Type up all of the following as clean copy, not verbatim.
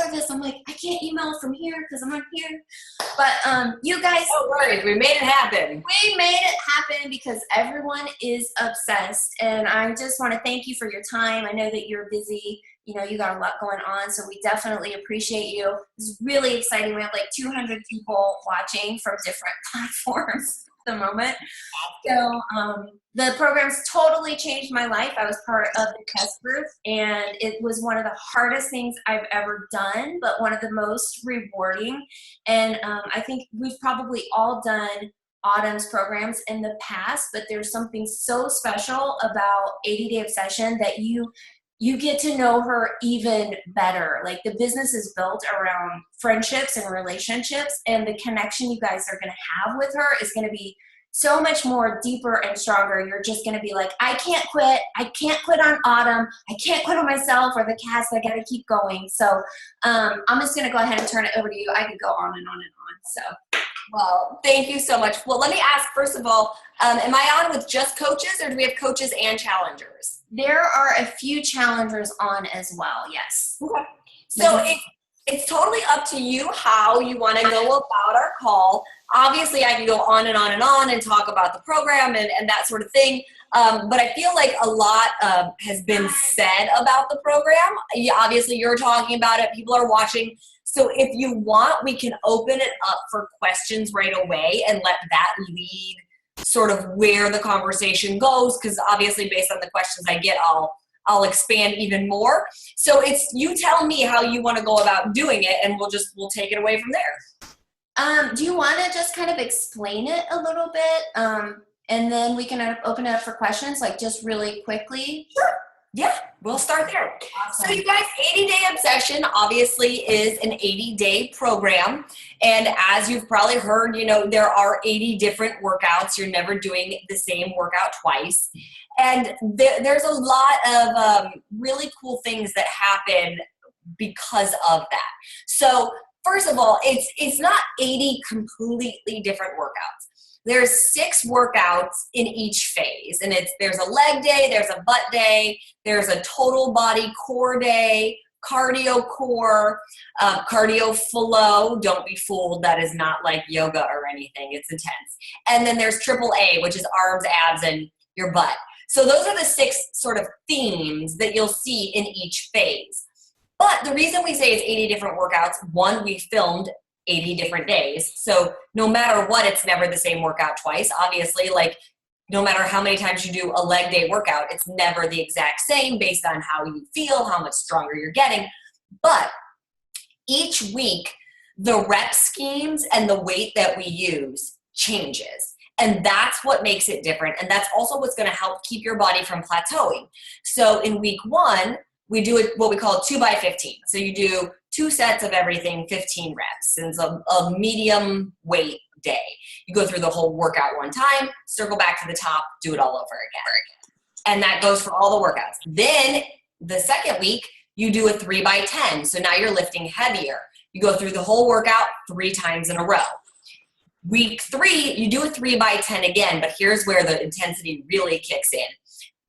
nervous. I'm like, I can't email from here because I'm not here. But you guys. Don't worry, we made it happen. We made it happen because everyone is obsessed. And I just want to thank you for your time. I know that you're busy. You know, you got a lot going on, so we definitely appreciate you. This is really exciting. We have like 200 people watching from different platforms at the moment. So the program's totally changed my life. I was part of the test group, and it was one of the hardest things I've ever done, but one of the most rewarding. And I think we've probably all done Autumn's programs in the past, but there's something so special about 80-Day Obsession that you get to know her even better. Like, the business is built around friendships and relationships, and the connection you guys are going to have with her is going to be so much more deeper and stronger. You're just going to be like, I can't quit. I can't quit on Autumn. I can't quit on myself or the cast. I got to keep going. So I'm just going to go ahead and turn it over to you. I could go on and on and on. So. Well, thank you so much. Well, let me ask, first of all, am I on with just coaches, or do we have coaches and challengers? There are a few challengers on as well, yes. Okay. So it's totally up to you how you want to go about our call. Obviously, I can go on and on and on and talk about the program and that sort of thing. But I feel like a lot has been said about the program. Obviously, you're talking about it. People are watching. So if you want, we can open it up for questions right away and let that lead sort of where the conversation goes, because obviously based on the questions I get, I'll expand even more. So it's, you tell me how you want to go about doing it, and we'll take it away from there. Do you want to just kind of explain it a little bit? And then we can open it up for questions, like just really quickly. Sure. Yeah, we'll start there. Awesome. So you guys, 80-Day Obsession obviously is an 80-day program. And as you've probably heard, you know, there are 80 different workouts. You're never doing the same workout twice. And there's a lot of really cool things that happen because of that. So first of all, it's not 80 completely different workouts. There's 6 workouts in each phase, and there's a leg day, there's a butt day, there's a total body core day, cardio core, cardio flow. Don't be fooled, that is not like yoga or anything, it's intense. And then there's triple A, which is arms, abs, and your butt. So those are the 6 sort of themes that you'll see in each phase. But the reason we say it's 80 different workouts, one, we filmed 80 different days. So no matter what, it's never the same workout twice. Obviously, like, no matter how many times you do a leg day workout, it's never the exact same based on how you feel, how much stronger you're getting. But each week, the rep schemes and the weight that we use changes. And that's what makes it different. And that's also what's going to help keep your body from plateauing. So in week 1, we do it what we call 2x15. So you do 2 sets of everything, 15 reps. And it's a medium weight day. You go through the whole workout one time, circle back to the top, do it all over again. And that goes for all the workouts. Then the second week, you do a 3x10. So now you're lifting heavier. You go through the whole workout 3 times in a row. Week 3, you do a 3x10 again, but here's where the intensity really kicks in.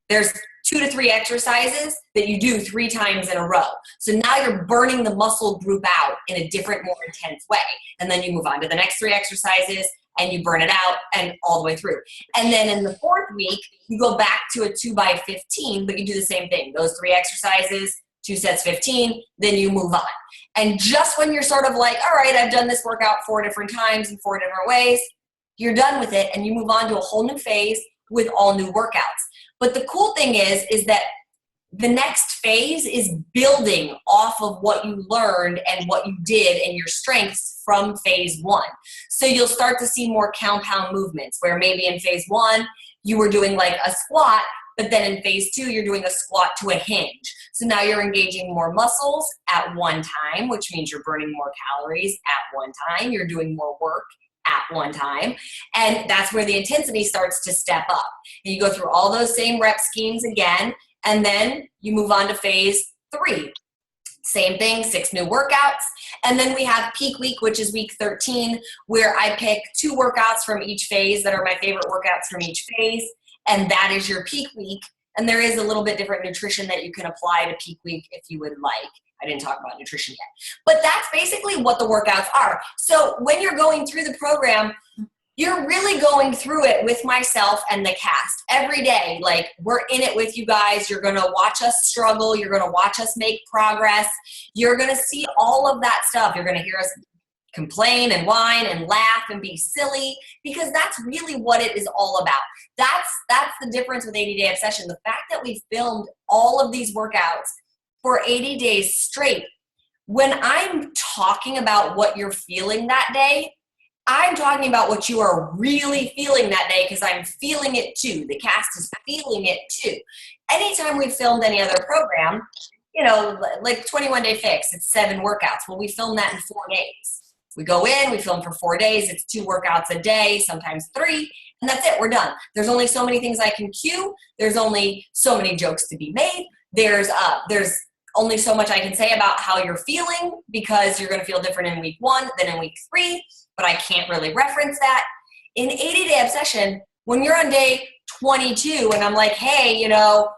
There's 2 to 3 exercises that you do 3 times in a row. So now you're burning the muscle group out in a different, more intense way. And then you move on to the next 3 exercises and you burn it out and all the way through. And then in the 4th week, you go back to a 2x15, but you do the same thing. Those 3 exercises, 2 sets, 15, then you move on. And just when you're sort of like, all right, I've done this workout 4 different times in 4 different ways, you're done with it and you move on to a whole new phase with all new workouts. But the cool thing is that the next phase is building off of what you learned and what you did and your strengths from phase 1. So you'll start to see more compound movements where maybe in phase 1, you were doing like a squat, but then in phase 2, you're doing a squat to a hinge. So now you're engaging more muscles at one time, which means you're burning more calories at one time. You're doing more work at one time. And that's where the intensity starts to step up. And you go through all those same rep schemes again, and then you move on to phase 3. Same thing, 6 new workouts. And then we have peak week, which is week 13, where I pick 2 workouts from each phase that are my favorite workouts from each phase. And that is your peak week. And there is a little bit different nutrition that you can apply to peak week if you would like. I didn't talk about nutrition yet. But that's basically what the workouts are. So when you're going through the program, you're really going through it with myself and the cast every day. Like, we're in it with you guys. You're gonna watch us struggle. You're gonna watch us make progress. You're gonna see all of that stuff. You're gonna hear us complain and whine and laugh and be silly, because that's really what it is all about. That's the difference with 80-Day Obsession. The fact that we filmed all of these workouts for 80 days straight. When I'm talking about what you're feeling that day, I'm talking about what you are really feeling that day, because I'm feeling it too. The cast is feeling it too. Anytime we've filmed any other program, you know, like 21 Day Fix, it's 7 workouts. Well, we film that in 4 days. We go in, we film for 4 days. It's 2 workouts a day, sometimes 3, and that's it. We're done. There's only so many things I can cue. There's only so many jokes to be made. There's only so much I can say about how you're feeling, because you're going to feel different in week 1 than in week 3, but I can't really reference that. In 80-Day Obsession, when you're on day 22 and I'm like, hey, you know,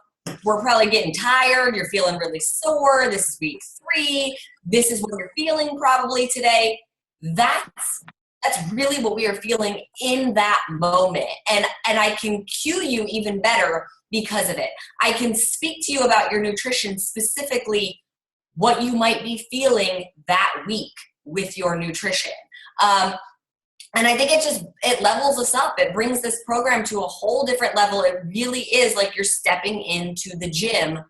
we're probably getting tired, you're feeling really sore, this is week 3, this is what you're feeling probably today, that's really what we are feeling in that moment. And I can cue you even better because of it. I can speak to you about your nutrition, specifically what you might be feeling that week with your nutrition. And I think it levels us up. It brings this program to a whole different level. It really is like you're stepping into the gym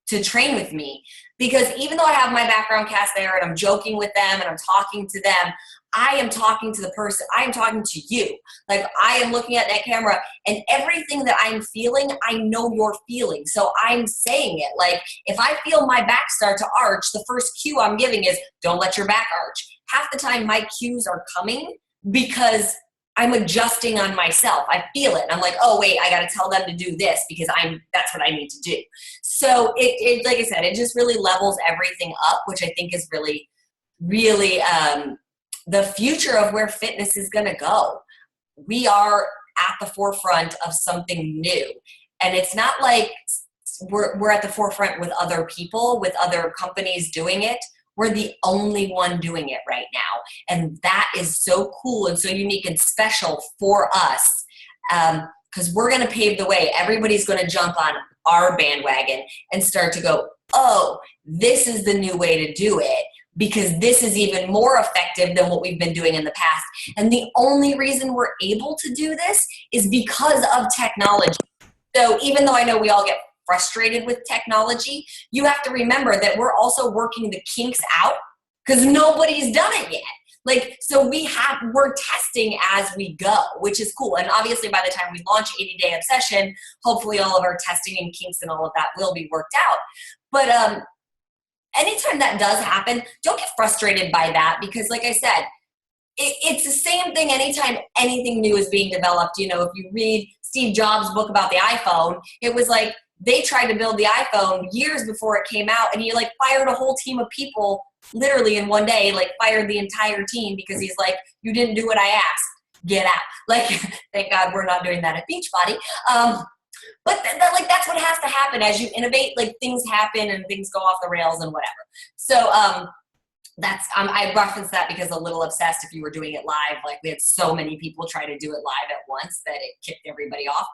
to train with me. Because even though I have my background cast there and I'm joking with them and I'm talking to them, I am talking to the person. I am talking to you. Like, I am looking at that camera, and everything that I'm feeling, I know you're feeling. So I'm saying it. Like, if I feel my back start to arch, the first cue I'm giving is, don't let your back arch. Half the time my cues are coming because I'm adjusting on myself. I feel it. And I'm like, oh wait, I got to tell them to do this because that's what I need to do. So it like I said, it just really levels everything up, which I think is really, really the future of where fitness is going to go. We are at the forefront of something new. And it's not like we're at the forefront with other people, with other companies doing it. We're the only one doing it right now. And that is so cool and so unique and special for us, because we're going to pave the way. Everybody's going to jump on our bandwagon and start to go, oh, this is the new way to do it, because this is even more effective than what we've been doing in the past. And the only reason we're able to do this is because of technology. So even though I know we all get frustrated with technology, you have to remember that we're also working the kinks out, because nobody's done it yet. Like, so we're testing as we go, which is cool. And obviously by the time we launch 80-Day Obsession, hopefully all of our testing and kinks and all of that will be worked out. But anytime that does happen, don't get frustrated by that, because like I said, it's the same thing anytime anything new is being developed. You know, if you read Steve Jobs' book about the iPhone, it was like, they tried to build the iPhone years before it came out, and he like fired a whole team of people literally in one day, like fired the entire team, because he's like, you didn't do what I asked, get out. Like, thank God we're not doing that at Beachbody. But like, that's what has to happen as you innovate. Like, things happen and things go off the rails and whatever. So I referenced that because A Little Obsessed, if you were doing it live, like we had so many people try to do it live at once that it kicked everybody off.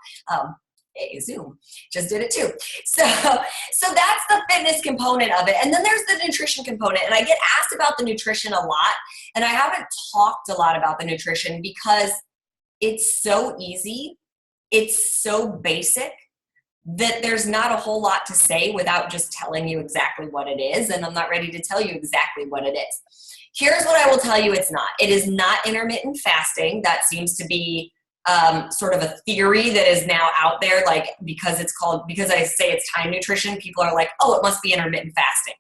Hey, Zoom just did it too. So that's the fitness component of it. And then there's the nutrition component. And I get asked about the nutrition a lot. And I haven't talked a lot about the nutrition because it's so easy. It's so basic that there's not a whole lot to say without just telling you exactly what it is. And I'm not ready to tell you exactly what it is. Here's what I will tell you it's not. It is not intermittent fasting. That seems to be sort of a theory that is now out there, like because I say it's time nutrition, people are like, oh, it must be intermittent fasting.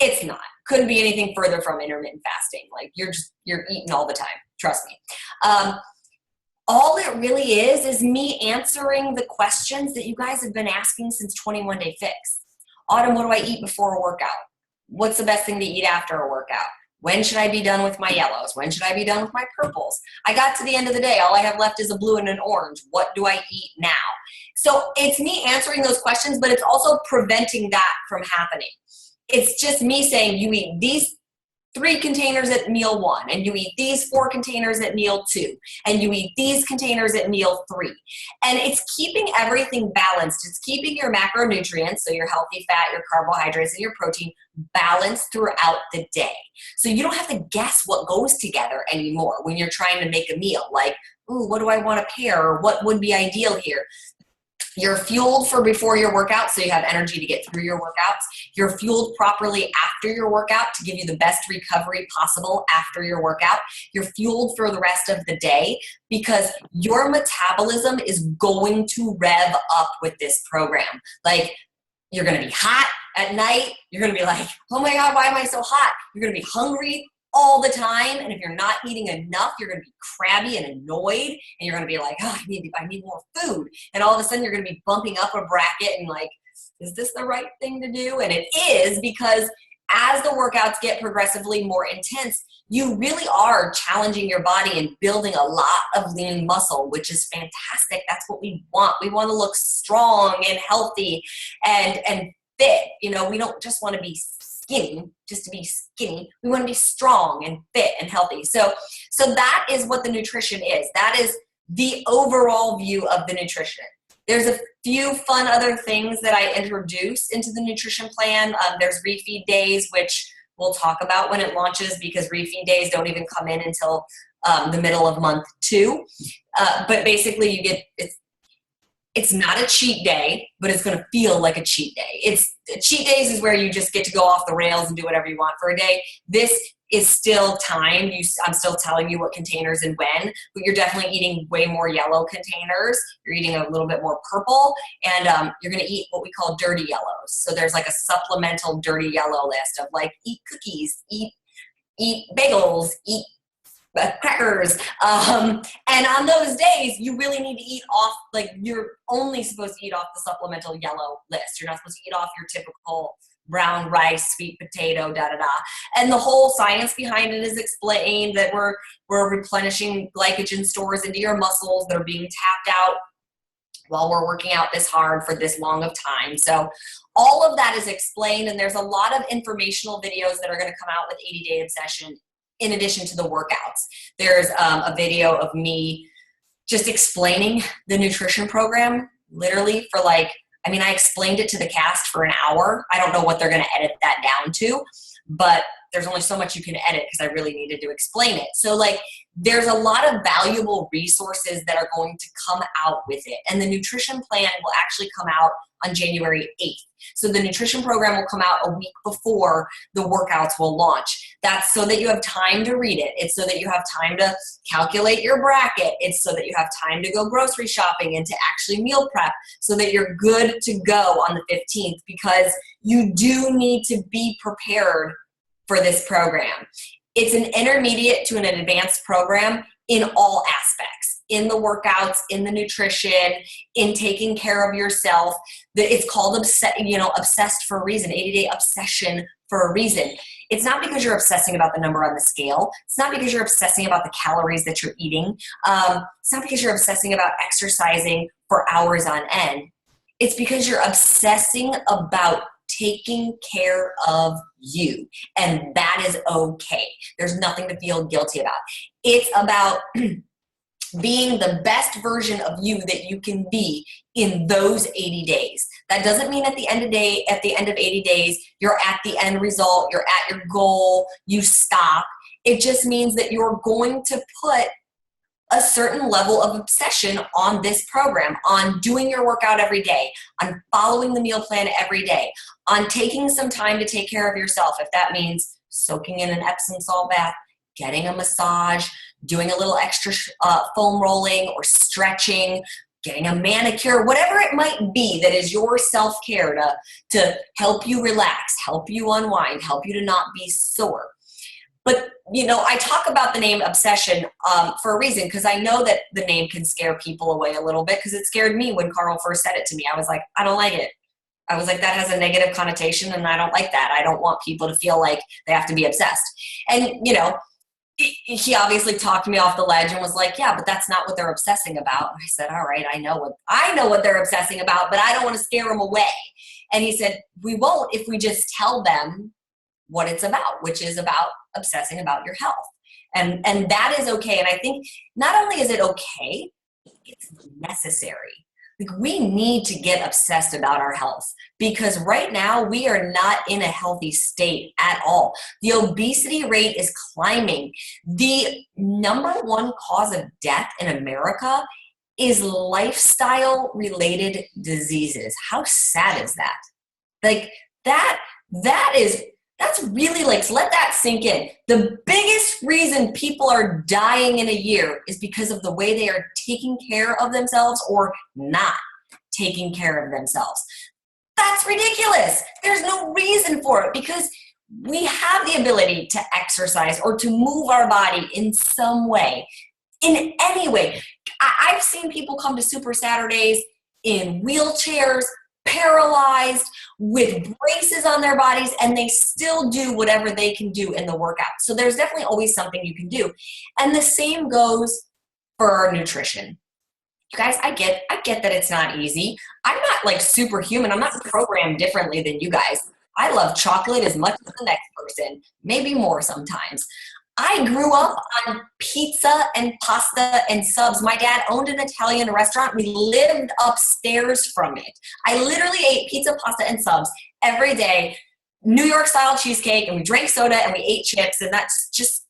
It's not. Couldn't be anything further from intermittent fasting. Like you're eating all the time. Trust me. All it really is me answering the questions that you guys have been asking since 21 Day Fix. Autumn, what do I eat before a workout? What's the best thing to eat after a workout? When should I be done with my yellows? When should I be done with my purples? I got to the end of the day. All I have left is a blue and an orange. What do I eat now? So it's me answering those questions, but it's also preventing that from happening. It's just me saying you eat these 3 containers at meal 1, and you eat these 4 containers at meal 2, and you eat these containers at meal 3. And it's keeping everything balanced. It's keeping your macronutrients, so your healthy fat, your carbohydrates, and your protein balanced throughout the day. So you don't have to guess what goes together anymore when you're trying to make a meal. Like, ooh, what do I want to pair? Or what would be ideal here? You're fueled for before your workout, so you have energy to get through your workouts. You're fueled properly after your workout to give you the best recovery possible after your workout. You're fueled for the rest of the day because your metabolism is going to rev up with this program. Like, you're going to be hot at night. You're going to be like, oh my God, why am I so hot? You're going to be hungry all the time, and if you're not eating enough, you're going to be crabby and annoyed, and you're going to be like, oh, I need more food, and all of a sudden you're going to be bumping up a bracket and like, is this the right thing to do? And it is, because as the workouts get progressively more intense, you really are challenging your body and building a lot of lean muscle, which is fantastic. That's what we want. We want to look strong and healthy and fit. You know, we don't just want to be skinny just to be skinny. We want to be strong and fit and healthy. So that is what the nutrition is. That is the overall view of the nutrition. There's a few fun other things that I introduce into the nutrition plan. There's refeed days, which we'll talk about when it launches, because refeed days don't even come in until the middle of month 2. But basically you get, it's not a cheat day, but it's going to feel like a cheat day. Cheat days is where you just get to go off the rails and do whatever you want for a day. This is still timed. I'm still telling you what containers and when, but you're definitely eating way more yellow containers. You're eating a little bit more purple, and you're going to eat what we call dirty yellows. So there's like a supplemental dirty yellow list of like, eat cookies, eat bagels, eat crackers. And on those days, you really need to eat off, like, you're only supposed to eat off the supplemental yellow list. You're not supposed to eat off your typical brown rice, sweet potato, da-da-da. And the whole science behind it is explained, that we're replenishing glycogen stores into your muscles that are being tapped out while we're working out this hard for this long of time. So all of that is explained, and there's a lot of informational videos that are going to come out with 80-Day Obsession in addition to the workouts. There's a video of me just explaining the nutrition program, literally for like, I explained it to the cast for an hour. I don't know what they're going to edit that down to, but there's only so much you can edit because I really needed to explain it. So like, there's a lot of valuable resources that are going to come out with it. And the nutrition plan will actually come out on January 8th. So the nutrition program will come out a week before the workouts will launch. That's so that you have time to read it. It's so that you have time to calculate your bracket. It's so that you have time to go grocery shopping and to actually meal prep, so that you're good to go on the 15th, because you do need to be prepared for this program. It's an intermediate to an advanced program in all aspects, in the workouts, in the nutrition, in taking care of yourself. It's called obsessed for a reason, 80-day obsession for a reason. It's not because you're obsessing about the number on the scale. It's not because you're obsessing about the calories that you're eating. It's not because you're obsessing about exercising for hours on end. It's because you're obsessing about taking care of you, and that is okay. There's nothing to feel guilty about. It's about being the best version of you that you can be in those 80 days. That doesn't mean at the end of 80 days, you're at the end result, you're at your goal, you stop. It just means that you're going to put a certain level of obsession on this program, on doing your workout every day, on following the meal plan every day, on taking some time to take care of yourself. If that means soaking in an Epsom salt bath, getting a massage, doing a little extra foam rolling or stretching, getting a manicure, whatever it might be that is your self-care to help you relax, help you unwind, help you to not be sore. But, I talk about the name obsession for a reason, because I know that the name can scare people away a little bit, because it scared me when Carl first said it to me. I was like, I don't like it. I was like, that has a negative connotation, and I don't like that. I don't want people to feel like they have to be obsessed. And, he obviously talked me off the ledge and was like, yeah, but that's not what they're obsessing about. And I said, all right, I know what they're obsessing about, but I don't want to scare them away. And he said, we won't if we just tell them what it's about, which is about obsessing about your health. And that is okay. And I think not only is it okay, it's necessary. Like, we need to get obsessed about our health, because right now we are not in a healthy state at all. The obesity rate is climbing. The number one cause of death in America is lifestyle related diseases. How sad is that? Like, that's really, like, let that sink in. The biggest reason people are dying in a year is because of the way they are taking care of themselves or not taking care of themselves. That's ridiculous. There's no reason for it, because we have the ability to exercise or to move our body in some way, in any way. I've seen people come to Super Saturdays in wheelchairs, paralyzed, with braces on their bodies, and they still do whatever they can do in the workout. So there's definitely always something you can do. And the same goes for our nutrition. You guys, I get that it's not easy. I'm not like superhuman. I'm not programmed differently than you guys. I love chocolate as much as the next person, maybe more sometimes. I grew up on pizza and pasta and subs. My dad owned an Italian restaurant. We lived upstairs from it. I literally ate pizza, pasta, and subs every day, New York style cheesecake, and we drank soda and we ate chips, and that's just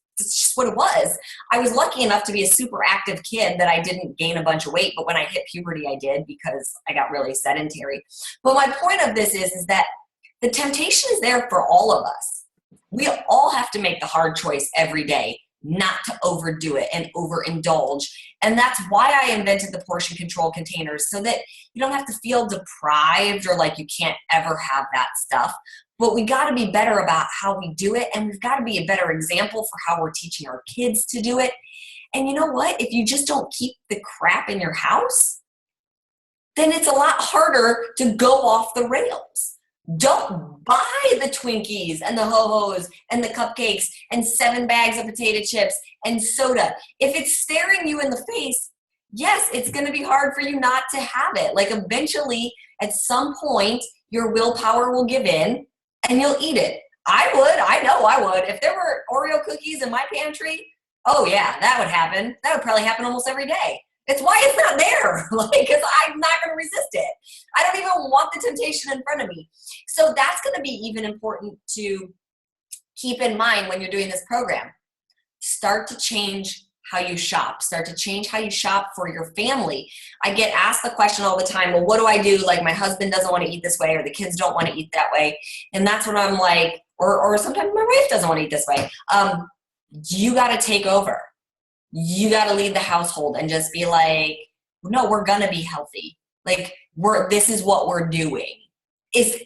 what it was. I was lucky enough to be a super active kid that I didn't gain a bunch of weight, but when I hit puberty, I did, because I got really sedentary. But my point of this is that the temptation is there for all of us. We all have to make the hard choice every day not to overdo it and overindulge. And that's why I invented the portion control containers, so that you don't have to feel deprived or like you can't ever have that stuff. But we got to be better about how we do it, and we've got to be a better example for how we're teaching our kids to do it. And you know what? If you just don't keep the crap in your house, then it's a lot harder to go off the rails. Don't buy the Twinkies and the Ho-Hos and the cupcakes and 7 bags of potato chips and soda. If it's staring you in the face, yes, it's going to be hard for you not to have it. Like, eventually, at some point, your willpower will give in and you'll eat it. I know I would. If there were Oreo cookies in my pantry, oh yeah, that would happen. That would probably happen almost every day. It's why it's not there, because I'm not going to resist it. I don't even want the temptation in front of me. So that's going to be even important to keep in mind when you're doing this program. Start to change how you shop. Start to change how you shop for your family. I get asked the question all the time, well, what do I do? Like, my husband doesn't want to eat this way, or the kids don't want to eat that way. And that's when I'm like, or sometimes my wife doesn't want to eat this way. You got to take over. You got to lead the household and just be like, no, we're going to be healthy. Like, this is what we're doing.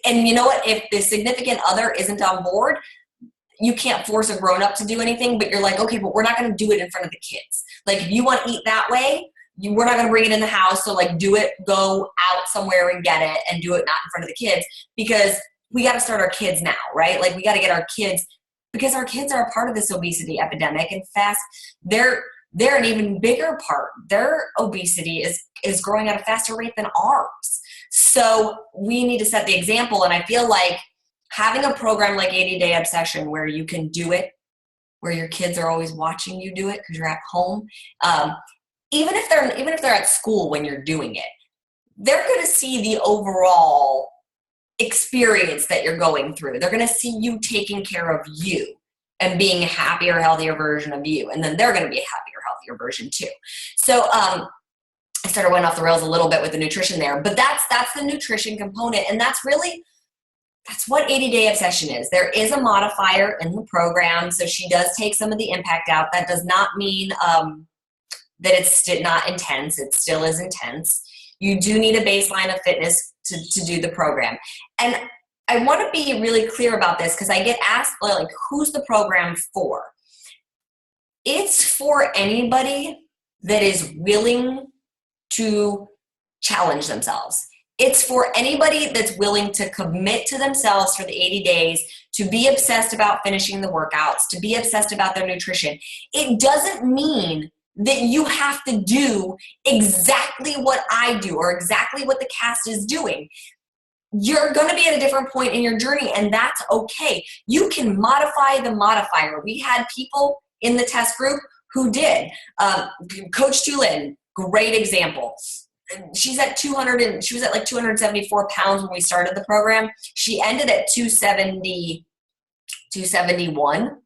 And you know what? If the significant other isn't on board, you can't force a grown up to do anything, but you're like, okay, but we're not going to do it in front of the kids. Like, if you want to eat that way, we're not going to bring it in the house. So like, do it, go out somewhere and get it, and do it not in front of the kids, because we got to start our kids now, right? Like, we got to get our kids, because our kids are a part of this obesity epidemic. And fast, they're an even bigger part. Their obesity is growing at a faster rate than ours. So we need to set the example. And I feel like having a program like 80-Day Obsession, where you can do it, where your kids are always watching you do it because you're at home, even if they're at school when you're doing it, they're going to see the overall experience that you're going through. They're going to see you taking care of you and being a happier, healthier version of you. And then they're going to be a happier, healthier version too. So I sort of went off the rails a little bit with the nutrition there, but that's the nutrition component. And that's what 80-Day Obsession is. There is a modifier in the program, so she does take some of the impact out. That does not mean that it's not intense. It still is intense. You do need a baseline of fitness to do the program. And I want to be really clear about this, because I get asked, like, who's the program for? It's for anybody that is willing to challenge themselves. It's for anybody that's willing to commit to themselves for the 80 days, to be obsessed about finishing the workouts, to be obsessed about their nutrition. It doesn't mean that you have to do exactly what I do or exactly what the cast is doing. You're going to be at a different point in your journey, and that's okay. You can modify the modifier. We had people in the test group who did. Coach Tulin, great example. She's at 200 and she was at like 274 pounds when we started the program. She ended at 270, 271.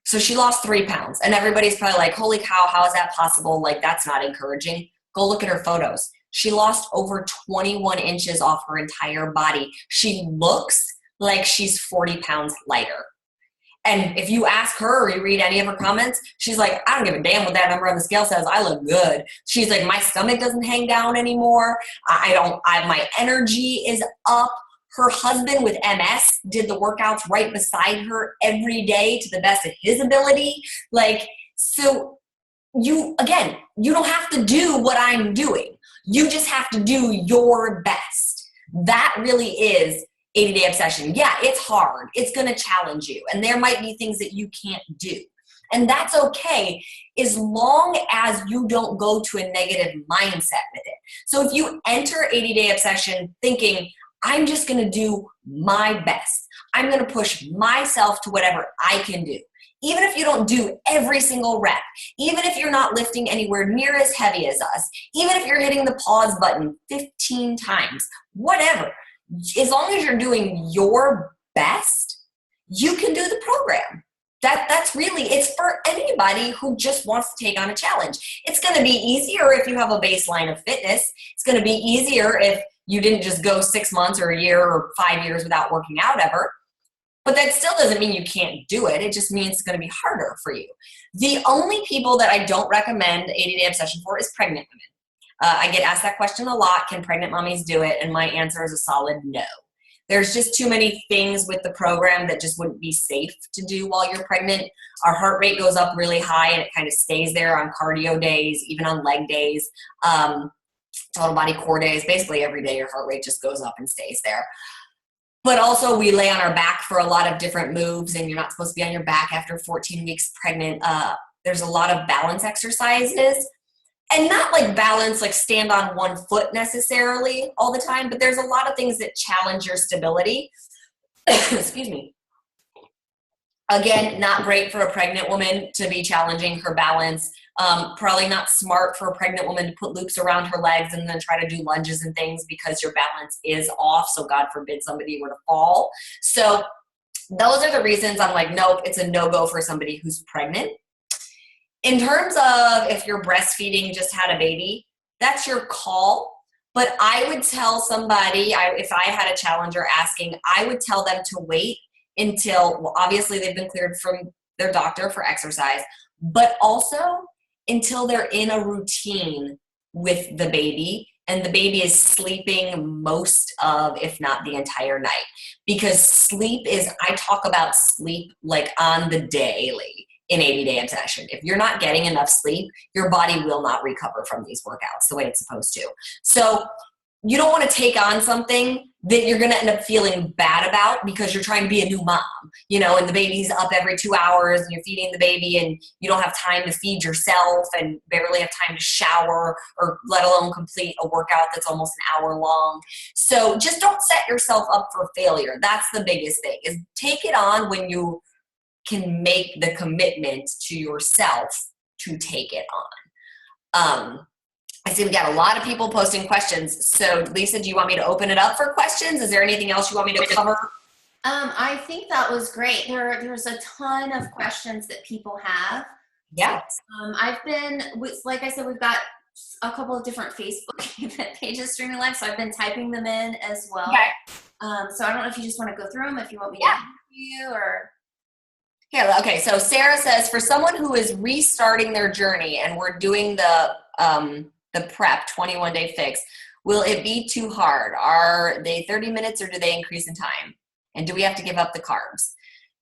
So she lost 3 pounds, and everybody's probably like, holy cow, how is that possible? Like, that's not encouraging. Go look at her photos. She lost over 21 inches off her entire body. She looks like she's 40 pounds lighter. And if you ask her or you read any of her comments, she's like, I don't give a damn what that number on the scale says. I look good. She's like, my stomach doesn't hang down anymore. My energy is up. Her husband with MS did the workouts right beside her every day to the best of his ability. Like, so you don't have to do what I'm doing. You just have to do your best. That really is 80-day obsession. Yeah, it's hard. It's going to challenge you. And there might be things that you can't do. And that's okay as long as you don't go to a negative mindset with it. So if you enter 80-day obsession thinking, I'm just going to do my best. I'm going to push myself to whatever I can do. Even if you don't do every single rep, even if you're not lifting anywhere near as heavy as us, even if you're hitting the pause button 15 times, whatever, as long as you're doing your best, you can do the program. That's really, it's for anybody who just wants to take on a challenge. It's going to be easier if you have a baseline of fitness. It's going to be easier if you didn't just go 6 months or a year or 5 years without working out ever. But that still doesn't mean you can't do it. It just means it's going to be harder for you. The only people that I don't recommend 80-day obsession for is pregnant women. I get asked that question a lot. Can pregnant mommies do it? And my answer is a solid no. There's just too many things with the program that just wouldn't be safe to do while you're pregnant. Our heart rate goes up really high and it kind of stays there on cardio days, even on leg days, total body core days. Basically every day your heart rate just goes up and stays there. But also we lay on our back for a lot of different moves, and you're not supposed to be on your back after 14 weeks pregnant. There's a lot of balance exercises. And not like balance, like stand on one foot necessarily all the time, but there's a lot of things that challenge your stability. Excuse me. Again, not great for a pregnant woman to be challenging her balance. Probably not smart for a pregnant woman to put loops around her legs and then try to do lunges and things because your balance is off. So God forbid somebody were to fall. So those are the reasons I'm like, nope, it's a no-go for somebody who's pregnant. In terms of if you're breastfeeding, just had a baby, that's your call. But I would tell somebody, if I had a challenger asking, I would tell them to wait until, well, obviously they've been cleared from their doctor for exercise, but also until they're in a routine with the baby and the baby is sleeping most of, if not the entire night. Because sleep is, I talk about sleep like on the daily. In 80-day obsession. If you're not getting enough sleep, your body will not recover from these workouts the way it's supposed to. So you don't want to take on something that you're going to end up feeling bad about because you're trying to be a new mom, and the baby's up every 2 hours and you're feeding the baby and you don't have time to feed yourself and barely have time to shower or let alone complete a workout that's almost an hour long. So just don't set yourself up for failure. That's the biggest thing, is take it on when you can make the commitment to yourself to take it on. I see we got a lot of people posting questions. So Lisa, do you want me to open it up for questions? Is there anything else you want me to cover? I think that was great. There's a ton of questions that people have. Yeah. I've been, like I said, we've got a couple of different Facebook pages streaming live, so I've been typing them in as well. Okay. So I don't know if you just want to go through them, if you want me to help you or... Yeah, okay, so Sarah says, for someone who is restarting their journey and we're doing the prep 21-day fix, will it be too hard? Are they 30 minutes or do they increase in time? And do we have to give up the carbs?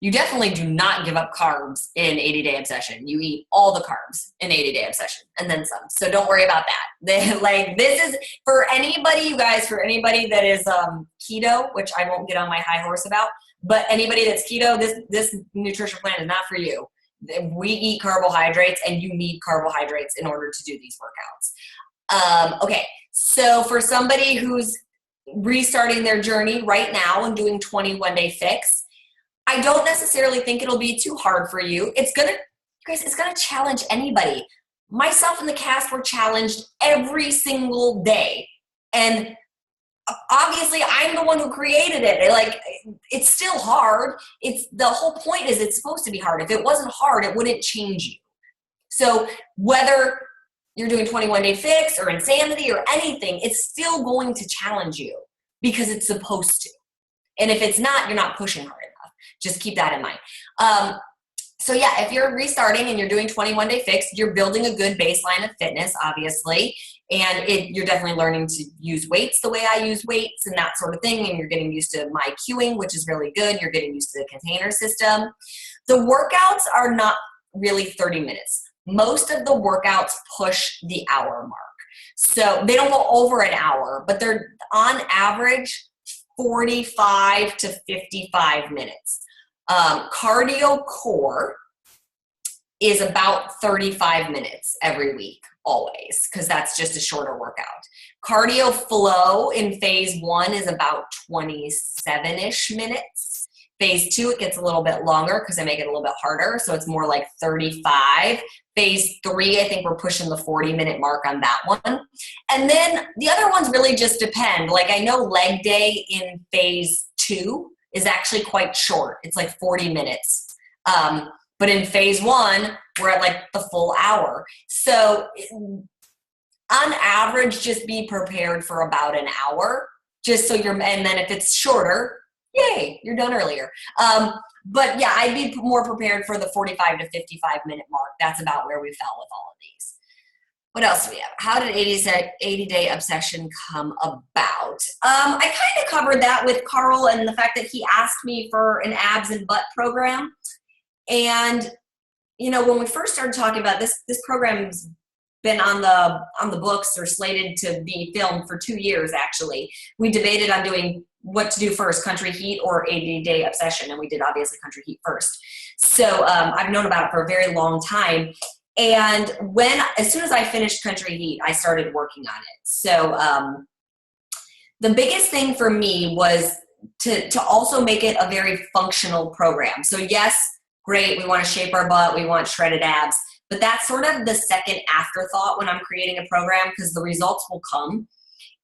You definitely do not give up carbs in 80-day obsession. You eat all the carbs in 80-day obsession and then some. So don't worry about that. Like, this is for anybody, you guys, for anybody that is keto, which I won't get on my high horse about, but anybody that's keto, this nutrition plan is not for you. We eat carbohydrates, and you need carbohydrates in order to do these workouts. Okay, so for somebody who's restarting their journey right now and doing 21-day fix, I don't necessarily think it'll be too hard for you. It's gonna challenge anybody. Myself and the cast were challenged every single day. And obviously I'm the one who created it. Like, it's still hard. The whole point is it's supposed to be hard. If it wasn't hard, it wouldn't change you. So whether you're doing 21-day fix or insanity or anything, it's still going to challenge you because it's supposed to. And if it's not, you're not pushing hard enough. Just keep that in mind. So yeah, if you're restarting and you're doing 21-day fix, you're building a good baseline of fitness, obviously. And you're definitely learning to use weights the way I use weights and that sort of thing. And you're getting used to my cueing, which is really good. You're getting used to the container system. The workouts are not really 30 minutes. Most of the workouts push the hour mark. So they don't go over an hour, but they're on average 45 to 55 minutes. Cardio core is about 35 minutes every week, always, because that's just a shorter workout. Cardio flow in phase 1 is about 27-ish minutes. Phase 2, it gets a little bit longer because I make it a little bit harder, so it's more like 35. Phase 3, I think we're pushing the 40-minute mark on that one. And then the other ones really just depend. Like, I know leg day in phase 2 is actually quite short. It's like 40 minutes. But in phase 1, we're at like the full hour. So on average, just be prepared for about an hour, just so and then if it's shorter, yay, you're done earlier. But yeah, I'd be more prepared for the 45 to 55 minute mark. That's about where we fell with all of these. What else do we have? How did 80-day obsession come about? I kind of covered that with Carl and the fact that he asked me for an abs and butt program. And, you know, when we first started talking about this program's been on the books or slated to be filmed for 2 years, actually. We debated on doing what to do first, Country Heat or 80-day obsession, and we did obviously Country Heat first. So I've known about it for a very long time. And as soon as I finished Country Heat, I started working on it. So the biggest thing for me was to also make it a very functional program. So yes, great, we want to shape our butt, we want shredded abs, but that's sort of the second afterthought when I'm creating a program, because the results will come.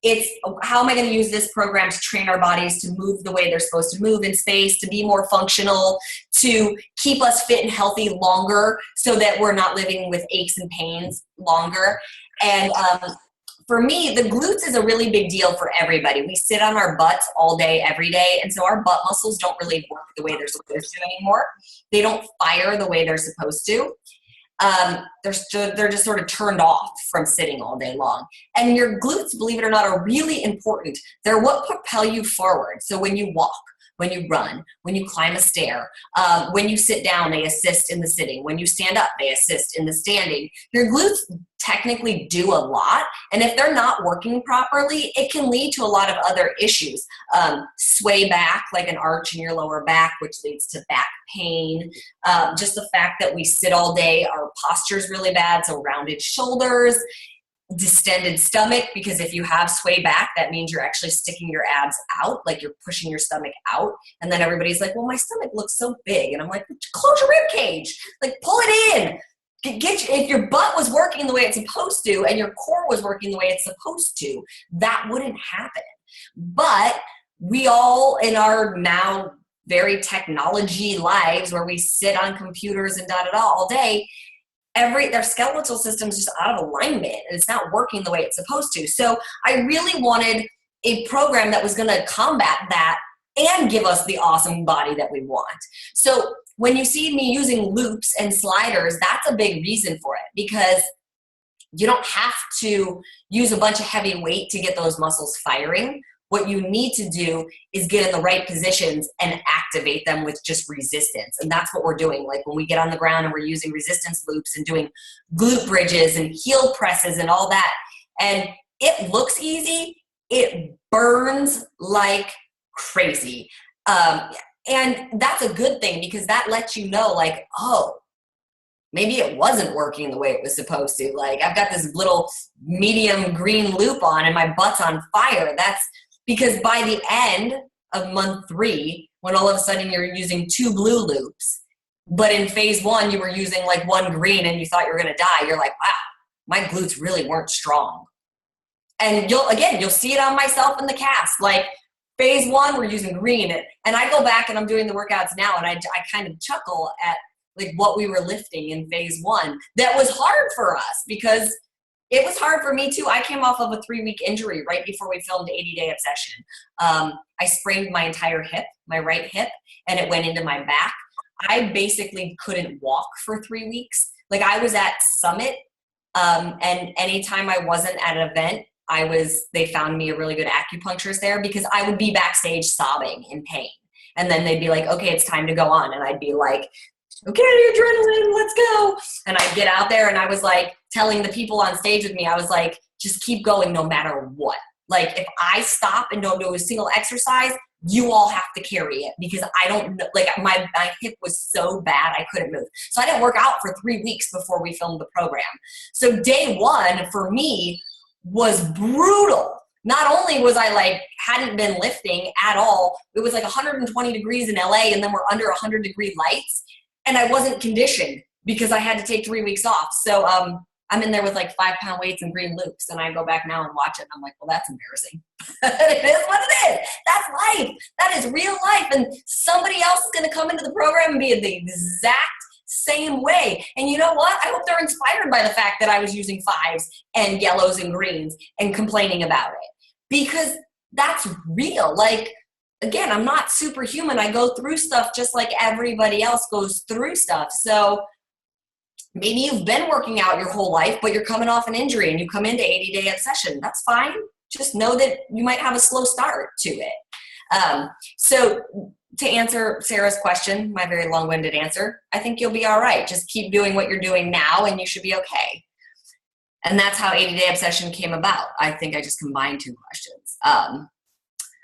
It's how am I going to use this program to train our bodies to move the way they're supposed to move in space, to be more functional, to keep us fit and healthy longer so that we're not living with aches and pains longer. And for me, the glutes is a really big deal for everybody. We sit on our butts all day, every day, and so our butt muscles don't really work the way they're supposed to anymore. They don't fire the way they're supposed to. They're just sort of turned off from sitting all day long. And your glutes, believe it or not, are really important. They're what propel you forward. So when you walk, when you run, when you climb a stair, when you sit down, they assist in the sitting. When you stand up, they assist in the standing. Your glutes technically do a lot. And if they're not working properly, it can lead to a lot of other issues. Sway back, like an arch in your lower back, which leads to back pain. Just the fact that we sit all day, our posture's really bad. So rounded shoulders, distended stomach, because if you have sway back, that means you're actually sticking your abs out, like you're pushing your stomach out. And then everybody's like, well, my stomach looks so big. And I'm like, close your rib cage, like pull it in. If your butt was working the way it's supposed to and your core was working the way it's supposed to, that wouldn't happen. But we all, in our now very technology lives where we sit on computers and all day, their skeletal system is just out of alignment and it's not working the way it's supposed to. So I really wanted a program that was going to combat that and give us the awesome body that we want. So when you see me using loops and sliders, that's a big reason for it, because you don't have to use a bunch of heavy weight to get those muscles firing. What you need to do is get in the right positions and activate them with just resistance. And that's what we're doing. Like when we get on the ground and we're using resistance loops and doing glute bridges and heel presses and all that. And it looks easy. It burns like crazy. And that's a good thing because that lets you know like, oh, maybe it wasn't working the way it was supposed to. Like I've got this little medium green loop on and my butt's on fire. That's because by the end of month 3, when all of a sudden you're using 2 blue loops, but in phase 1 you were using like 1 green and you thought you were gonna die, you're like, wow, my glutes really weren't strong. And you'll see it on myself in the cast. Like phase 1, we're using green. And I go back and I'm doing the workouts now and I kind of chuckle at like what we were lifting in phase 1. That was hard for us because it was hard for me too. I came off of a 3-week injury right before we filmed 80 Day Obsession. I sprained my entire hip, my right hip, and it went into my back. I basically couldn't walk for 3 weeks. Like I was at Summit, and anytime I wasn't at an event, they found me a really good acupuncturist there because I would be backstage sobbing in pain. And then they'd be like, okay, it's time to go on. And I'd be like, okay, adrenaline, let's go. And I'd get out there and I was like telling the people on stage with me, I was like, just keep going no matter what. Like if I stop and don't do a single exercise, you all have to carry it because I don't know, like my hip was so bad I couldn't move. So I didn't work out for 3 weeks before we filmed the program. So day 1 for me was brutal. Not only was I like, hadn't been lifting at all, it was like 120 degrees in LA and then we're under 100-degree lights. And I wasn't conditioned because I had to take 3 weeks off. So I'm in there with like 5-pound weights and green loops. And I go back now and watch it. And I'm like, well, that's embarrassing. It is what it is. That's life. That is real life. And somebody else is going to come into the program and be the exact same way. And you know what? I hope they're inspired by the fact that I was using 5s and yellows and greens and complaining about it because that's real. Like, again, I'm not superhuman. I go through stuff just like everybody else goes through stuff. So maybe you've been working out your whole life, but you're coming off an injury and you come into 80 Day Obsession. That's fine. Just know that you might have a slow start to it. So to answer Sarah's question, my very long-winded answer, I think you'll be all right. Just keep doing what you're doing now and you should be okay. And that's how 80 Day Obsession came about. I think I just combined 2 questions.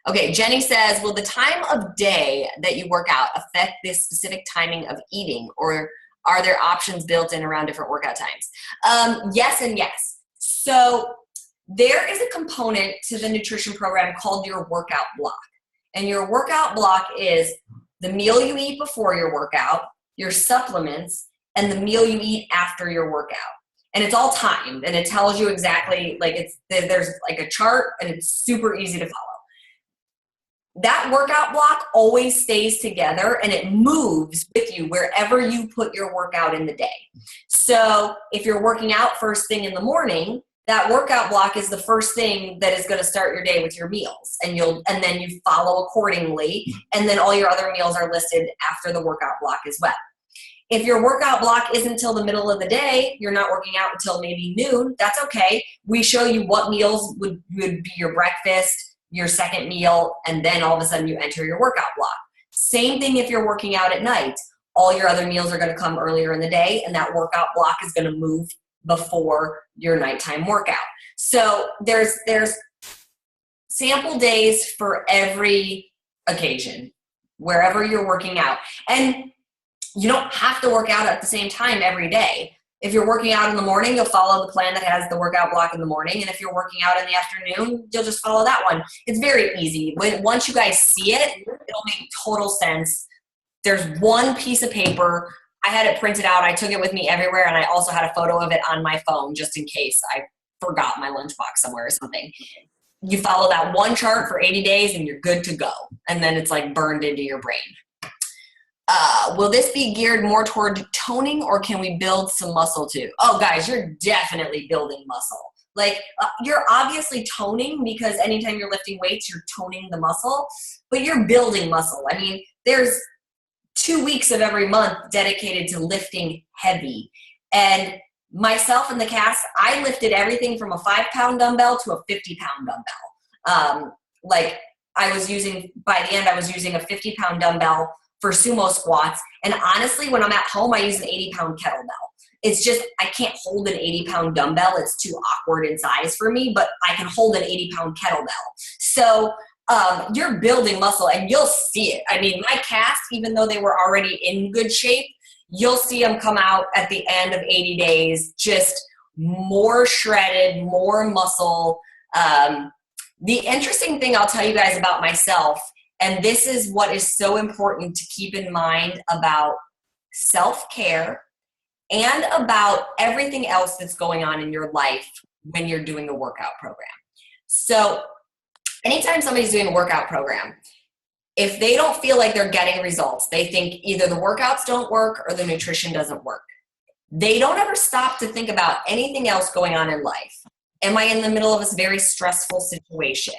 Okay, Jenny says, will the time of day that you work out affect the specific timing of eating, or are there options built in around different workout times? Yes and yes. So there is a component to the nutrition program called your workout block. And your workout block is the meal you eat before your workout, your supplements, and the meal you eat after your workout. And it's all timed and it tells you exactly, like there's like a chart and it's super easy to follow. That workout block always stays together and it moves with you wherever you put your workout in the day. So if you're working out first thing in the morning, that workout block is the first thing that is going to start your day with your meals, and then you follow accordingly, and then all your other meals are listed after the workout block as well. If your workout block isn't till the middle of the day, you're not working out until maybe noon, that's okay. We show you what meals would be your breakfast, your second meal, and then all of a sudden you enter your workout block. Same thing if you're working out at night. All your other meals are going to come earlier in the day, and that workout block is going to move before your nighttime workout. So there's sample days for every occasion, wherever you're working out. And you don't have to work out at the same time every day. If you're working out in the morning, you'll follow the plan that has the workout block in the morning. And if you're working out in the afternoon, you'll just follow that one. It's very easy. Once you guys see it, it'll make total sense. There's one piece of paper. I had it printed out. I took it with me everywhere. And I also had a photo of it on my phone just in case I forgot my lunchbox somewhere or something. You follow that one chart for 80 days and you're good to go. And then it's like burned into your brain. Will this be geared more toward toning, or can we build some muscle too? Oh, guys, you're definitely building muscle. Like, you're obviously toning because anytime you're lifting weights, you're toning the muscle, but you're building muscle. I mean, there's 2 weeks of every month dedicated to lifting heavy. And myself in the cast, I lifted everything from a 5-pound dumbbell to a 50-pound dumbbell. like I was using, by the end, I was using a 50-pound dumbbell for sumo squats. And honestly, when I'm at home, I use an 80-pound kettlebell. It's just, I can't hold an 80-pound dumbbell. It's too awkward in size for me, but I can hold an 80-pound kettlebell. So you're building muscle and you'll see it. I mean, my calves, even though they were already in good shape, you'll see them come out at the end of 80 days, just more shredded, more muscle. The interesting thing I'll tell you guys about myself, and this is what is so important to keep in mind about self-care and about everything else that's going on in your life when you're doing a workout program. So anytime somebody's doing a workout program, if they don't feel like they're getting results, they think either the workouts don't work or the nutrition doesn't work. They don't ever stop to think about anything else going on in life. Am I in the middle of a very stressful situation?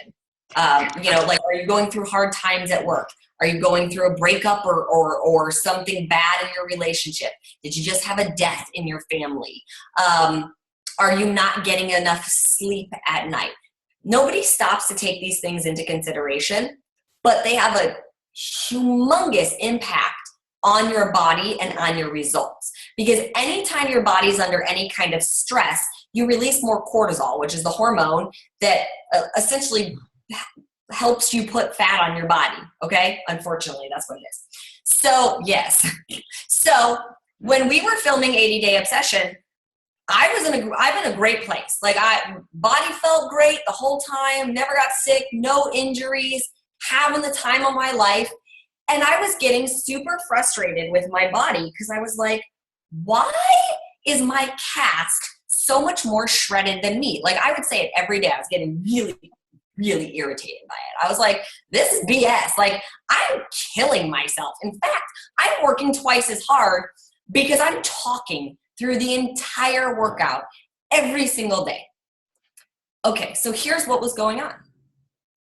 Like, are you going through hard times at work? Are you going through a breakup or something bad in your relationship? Did you just have a death in your family? Are you not getting enough sleep at night? Nobody stops to take these things into consideration, but they have a humongous impact on your body and on your results. Because anytime your body's under any kind of stress, you release more cortisol, which is the hormone that essentially helps you put fat on your body. Okay. Unfortunately, that's what it is. So yes. So when we were filming 80-Day Obsession, I'm in a great place. Like, body felt great the whole time, never got sick, no injuries, having the time of my life. And I was getting super frustrated with my body because I was like, why is my cast so much more shredded than me? Like, I would say it every day. I was getting really, really irritated by it. I was like, this is BS. Like, I'm killing myself. In fact, I'm working twice as hard because I'm talking through the entire workout every single day. Okay, so here's what was going on.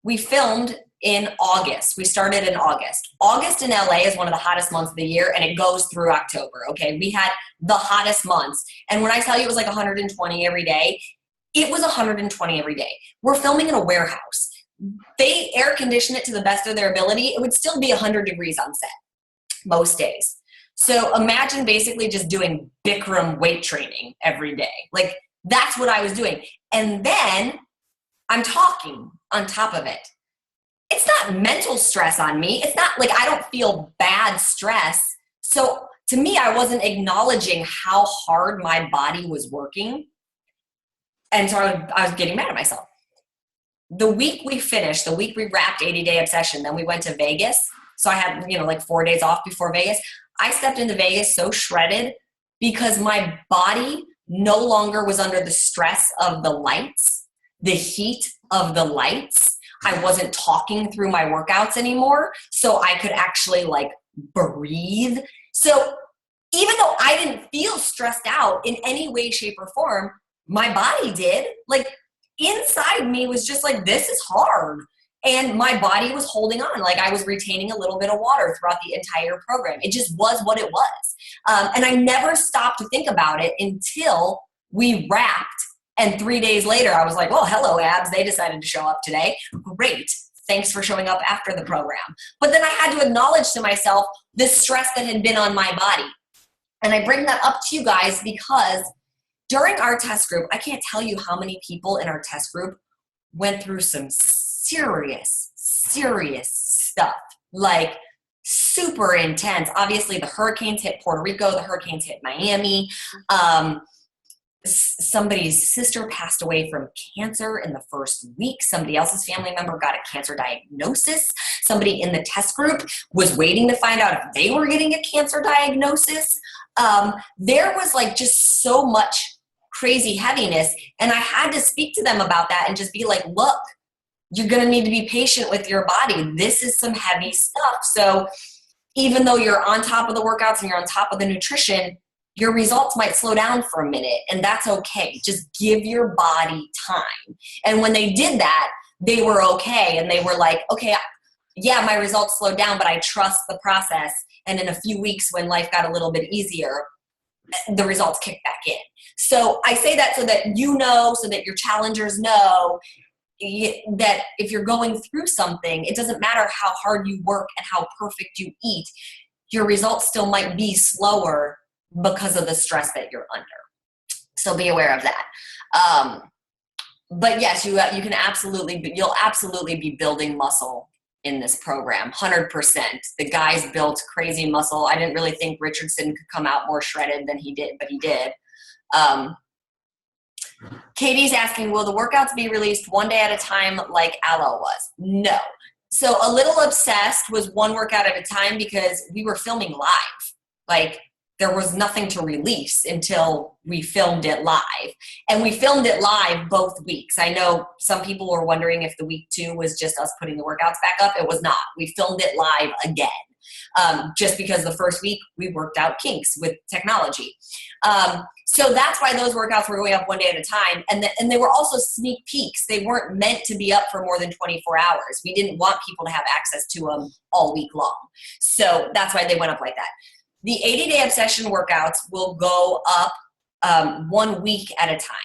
We filmed in August. We started in August. August in LA is one of the hottest months of the year, and it goes through October, okay? We had the hottest months. And when I tell you it was like 120 every day, it was 120 every day. We're filming in a warehouse. They air condition it to the best of their ability. It would still be 100 degrees on set most days. So imagine basically just doing Bikram weight training every day. Like, that's what I was doing. And then I'm talking on top of it. It's not mental stress on me. It's not like I don't feel bad stress. So to me, I wasn't acknowledging how hard my body was working. And so I was getting mad at myself. The week we finished, the week we wrapped 80-Day Obsession, then we went to Vegas. So I had, like 4 days off before Vegas. I stepped into Vegas so shredded because my body no longer was under the stress of the lights, the heat of the lights. I wasn't talking through my workouts anymore, so I could actually like breathe. So even though I didn't feel stressed out in any way, shape, or form, my body did. Like, inside me was just like, this is hard. And my body was holding on. Like, I was retaining a little bit of water throughout the entire program. It just was what it was. And I never stopped to think about it until we wrapped. And 3 days later, I was like, well, hello, abs. They decided to show up today. Great. Thanks for showing up after the program. But then I had to acknowledge to myself the stress that had been on my body. And I bring that up to you guys because during our test group, I can't tell you how many people in our test group went through some serious stuff, like super intense. Obviously, the hurricanes hit Puerto Rico, the hurricanes hit Miami. Somebody's sister passed away from cancer in the first week. Somebody else's family member got a cancer diagnosis. Somebody in the test group was waiting to find out if they were getting a cancer diagnosis. There was like just so much crazy heaviness. And I had to speak to them about that and just be like, look, you're going to need to be patient with your body. This is some heavy stuff. So even though you're on top of the workouts and you're on top of the nutrition, your results might slow down for a minute, and that's okay. Just give your body time. And when they did that, they were okay. And they were like, okay, yeah, my results slowed down, but I trust the process. And in a few weeks, when life got a little bit easier, the results kicked back in. So I say that so that you know, so that your challengers know, that if you're going through something, it doesn't matter how hard you work and how perfect you eat, your results still might be slower because of the stress that you're under. So be aware of that. But yes, you'll absolutely be building muscle in this program, 100%. The guys built crazy muscle. I didn't really think Richardson could come out more shredded than he did, but he did. Katie's asking, will the workouts be released one day at a time like Aloe was? No. So A Little Obsessed was one workout at a time because we were filming live. Like, there was nothing to release until we filmed it live. And we filmed it live both weeks. I know some people were wondering if the week 2 was just us putting the workouts back up. It was not. We filmed it live again. Just because the first week we worked out kinks with technology. So that's why those workouts were going up one day at a time. And they were also sneak peeks. They weren't meant to be up for more than 24 hours. We didn't want people to have access to them all week long. So that's why they went up like that. The 80-day obsession workouts will go up 1 week at a time.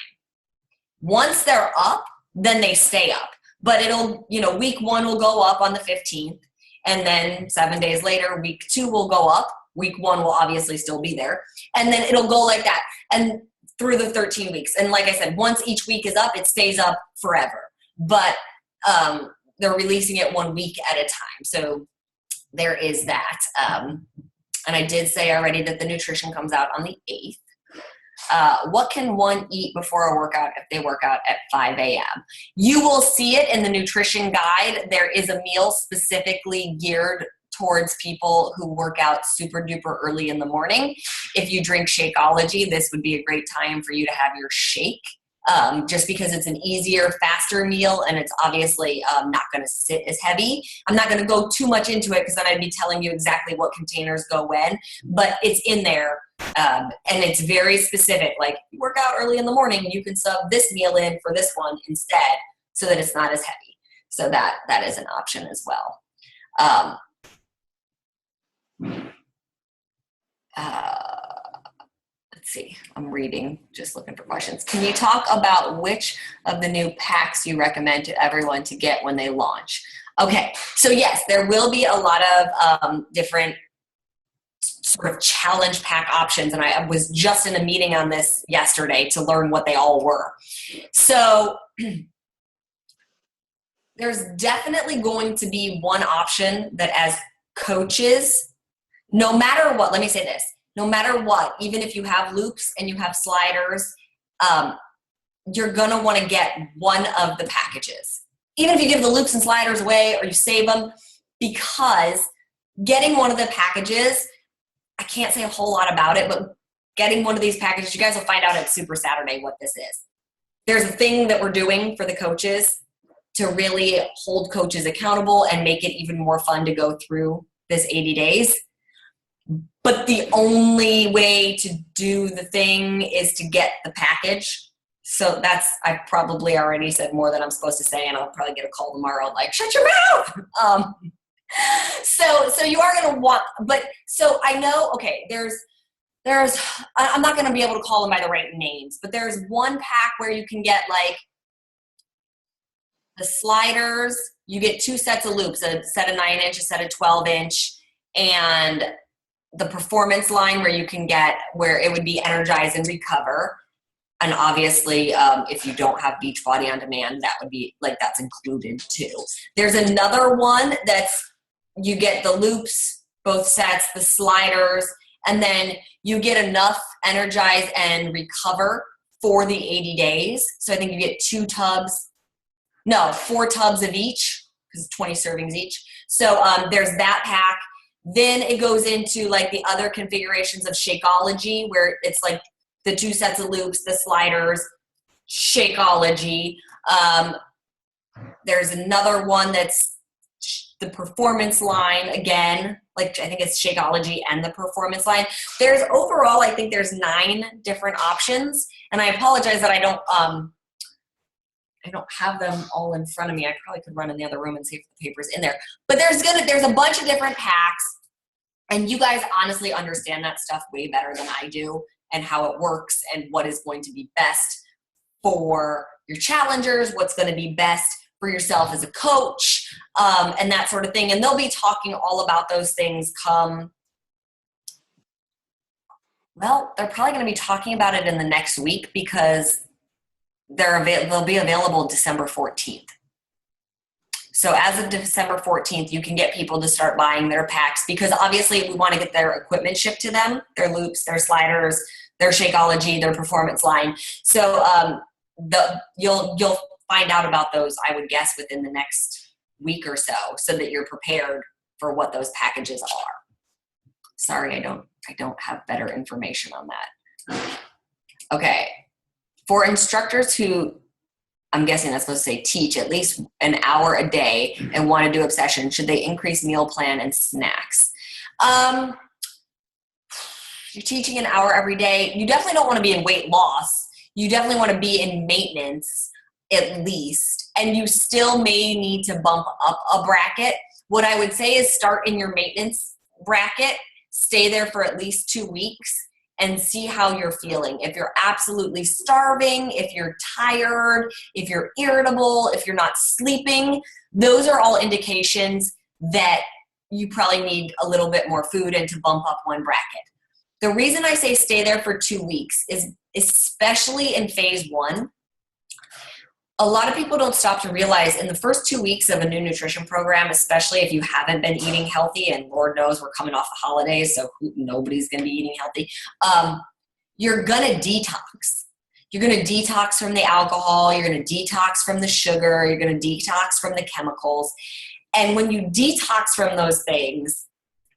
Once they're up, then they stay up. But it'll, week 1 will go up on the 15th. And then 7 days later, week 2 will go up. Week 1 will obviously still be there. And then it'll go like that. And through the 13 weeks. And like I said, once each week is up, it stays up forever. But they're releasing it 1 week at a time. So there is that. And I did say already that the nutrition comes out on the 8th. What can one eat before a workout if they work out at 5 a.m.? You will see it in the nutrition guide. There is a meal specifically geared towards people who work out super duper early in the morning. If you drink Shakeology, this would be a great time for you to have your shake. Just because it's an easier, faster meal, and it's obviously not going to sit as heavy. I'm not going to go too much into it because then I'd be telling you exactly what containers go when, but it's in there, and it's very specific. Like, you work out early in the morning, you can sub this meal in for this one instead so that it's not as heavy. So that is an option as well. Let's see, I'm reading, just looking for questions. Can you talk about which of the new packs you recommend to everyone to get when they launch? Okay, so yes, there will be a lot of different sort of challenge pack options, and I was just in a meeting on this yesterday to learn what they all were. So there's definitely going to be one option that as coaches, no matter what, let me say this, no matter what, even if you have loops and you have sliders, you're going to want to get one of the packages. Even if you give the loops and sliders away or you save them, because getting one of the packages, I can't say a whole lot about it, but getting one of these packages, you guys will find out at Super Saturday what this is. There's a thing that we're doing for the coaches to really hold coaches accountable and make it even more fun to go through this 80 days. But the only way to do the thing is to get the package. So I've probably already said more than I'm supposed to say, and I'll probably get a call tomorrow like, shut your mouth. So you are going to want, but so I know, okay, there's, I'm not going to be able to call them by the right names, but there's one pack where you can get like the sliders, you get 2 sets of loops, a set of 9-inch, a set of 12-inch, and the performance line where you can get, where it would be energize and recover. And obviously, if you don't have Beachbody on demand, that would be like, that's included too. There's another one that's, you get the loops, both sets, the sliders, and then you get enough energize and recover for the 80 days. So I think you get 4 tubs of each, because 20 servings each. So there's that pack. Then it goes into like the other configurations of Shakeology, where it's like the 2 sets of loops, the sliders, Shakeology. There's another one that's the performance line again, like I think it's Shakeology and the performance line. There's overall, I think there's 9 different options, and I apologize that I don't have them all in front of me. I probably could run in the other room and see if the paper's in there. But there's a bunch of different packs, and you guys honestly understand that stuff way better than I do, and how it works and what is going to be best for your challengers, what's going to be best for yourself as a coach, and that sort of thing. And they'll be talking all about those things come, well, they're probably going to be talking about it in the next week because they'll be available December 14th. So as of December 14th, you can get people to start buying their packs because obviously we want to get their equipment shipped to them, their loops, their sliders, their Shakeology, their performance line. So you'll find out about those, I would guess, within the next week or so that you're prepared for what those packages are. Sorry, I don't have better information on that. Okay. For instructors who, I'm guessing that's supposed to say teach at least an hour a day and want to do obsession, should they increase meal plan and snacks? You're teaching an hour every day. You definitely don't want to be in weight loss. You definitely want to be in maintenance at least, and you still may need to bump up a bracket. What I would say is start in your maintenance bracket, stay there for at least 2 weeks, and see how you're feeling. If you're absolutely starving, if you're tired, if you're irritable, if you're not sleeping, those are all indications that you probably need a little bit more food and to bump up one bracket. The reason I say stay there for 2 weeks is, especially in phase 1, a lot of people don't stop to realize in the first 2 weeks of a new nutrition program, especially if you haven't been eating healthy, and Lord knows we're coming off the holidays, so nobody's going to be eating healthy, you're going to detox. You're going to detox from the alcohol. You're going to detox from the sugar. You're going to detox from the chemicals. And when you detox from those things,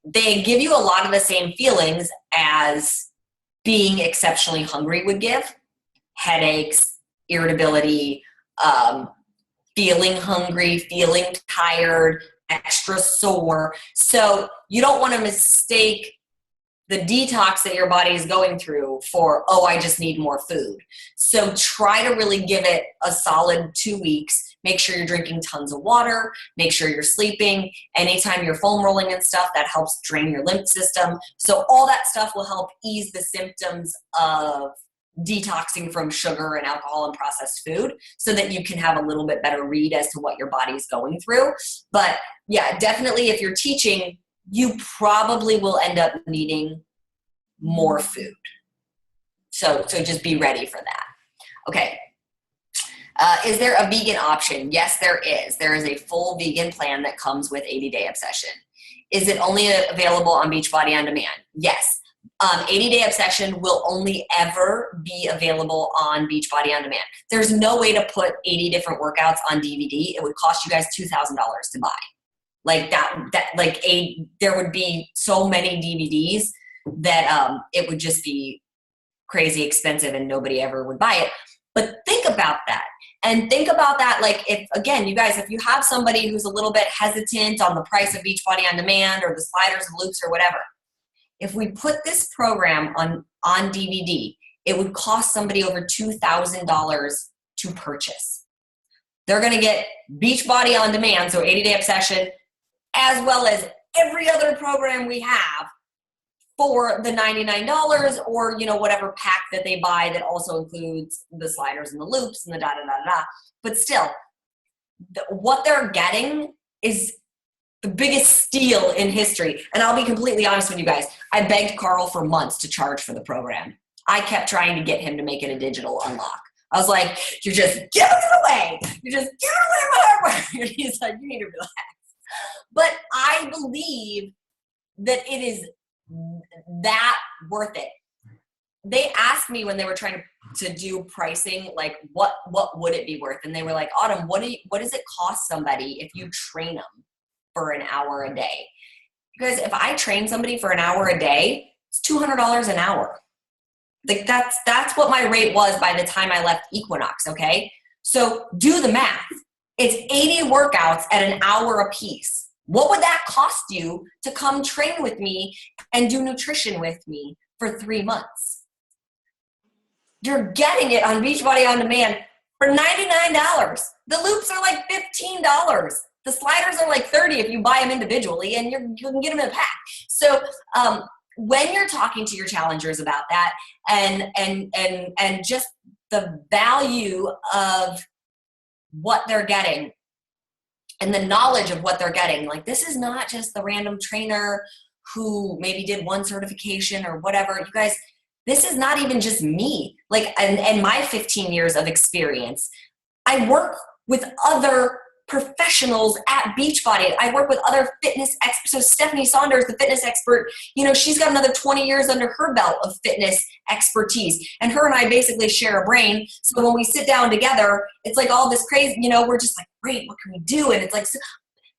they give you a lot of the same feelings as being exceptionally hungry would give. Headaches, irritability, feeling hungry, feeling tired, extra sore. So you don't want to mistake the detox that your body is going through for, oh, I just need more food. So try to really give it a solid 2 weeks. Make sure you're drinking tons of water. Make sure you're sleeping. Anytime you're foam rolling and stuff, that helps drain your lymph system. So all that stuff will help ease the symptoms of detoxing from sugar and alcohol and processed food so that you can have a little bit better read as to what your body's going through. But yeah, definitely if you're teaching, you probably will end up needing more food. So just be ready for that. Okay. Is there a vegan option? Yes, there is. There is a full vegan plan that comes with 80-Day Obsession. Is it only available on Beachbody On Demand? Yes. 80-Day Obsession will only ever be available on Beachbody On Demand. There's no way to put 80 different workouts on DVD. It would cost you guys $2,000 to buy. Like there would be so many DVDs that it would just be crazy expensive and nobody ever would buy it. But think about that. And think about that, like, if, again, you guys, if you have somebody who's a little bit hesitant on the price of Beachbody On Demand or the sliders and loops or whatever, if we put this program on DVD, it would cost somebody over $2,000 to purchase. They're going to get Beachbody On Demand, so 80-Day Obsession, as well as every other program we have for the $99 or, you know, whatever pack that they buy that also includes the sliders and the loops and the da-da-da-da. But still, what they're getting is the biggest steal in history. And I'll be completely honest with you guys. I begged Carl for months to charge for the program. I kept trying to get him to make it a digital unlock. I was like, you're just giving it away. You're just giving it away. And he's like, you need to relax. But I believe that it is that worth it. They asked me when they were trying to do pricing, like what would it be worth? And they were like, Autumn, what does it cost somebody if you train them for an hour a day? Because if I train somebody for an hour a day, it's $200 an hour. Like that's what my rate was by the time I left Equinox. Okay. So do the math. It's 80 workouts at an hour a piece. What would that cost you to come train with me and do nutrition with me for 3 months? You're getting it on Beachbody On Demand for $99. The loops are like $15. The sliders are like $30 if you buy them individually, and you can get them in a pack. So when you're talking to your challengers about that, and just the value of what they're getting and the knowledge of what they're getting. Like, this is not just the random trainer who maybe did one certification or whatever. You guys, this is not even just me. Like, and my 15 years of experience, I work with other professionals at Beachbody. I work with other fitness experts. So Stephanie Saunders, the fitness expert, you know, she's got another 20 years under her belt of fitness expertise. And her and I basically share a brain. So when we sit down together, it's like all this crazy, you know, we're just like, great, what can we do? And it's like,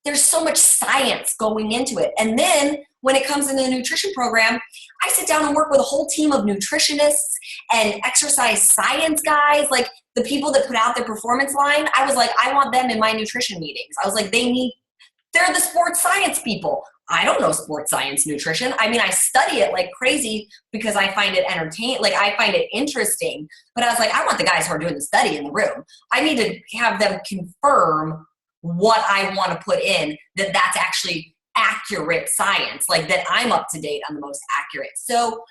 there's so much science going into it. And then when it comes in the nutrition program, I sit down and work with a whole team of nutritionists and exercise science guys, like the people that put out their performance line. I was like, I want them in my nutrition meetings. I was like, they're the sports science people. I don't know sports science nutrition. I mean, I study it like crazy because I find it entertaining. Like, I find it interesting, but I was like, I want the guys who are doing the study in the room. I need to have them confirm what I want to put in, that's actually accurate science, like that I'm up to date on the most accurate. So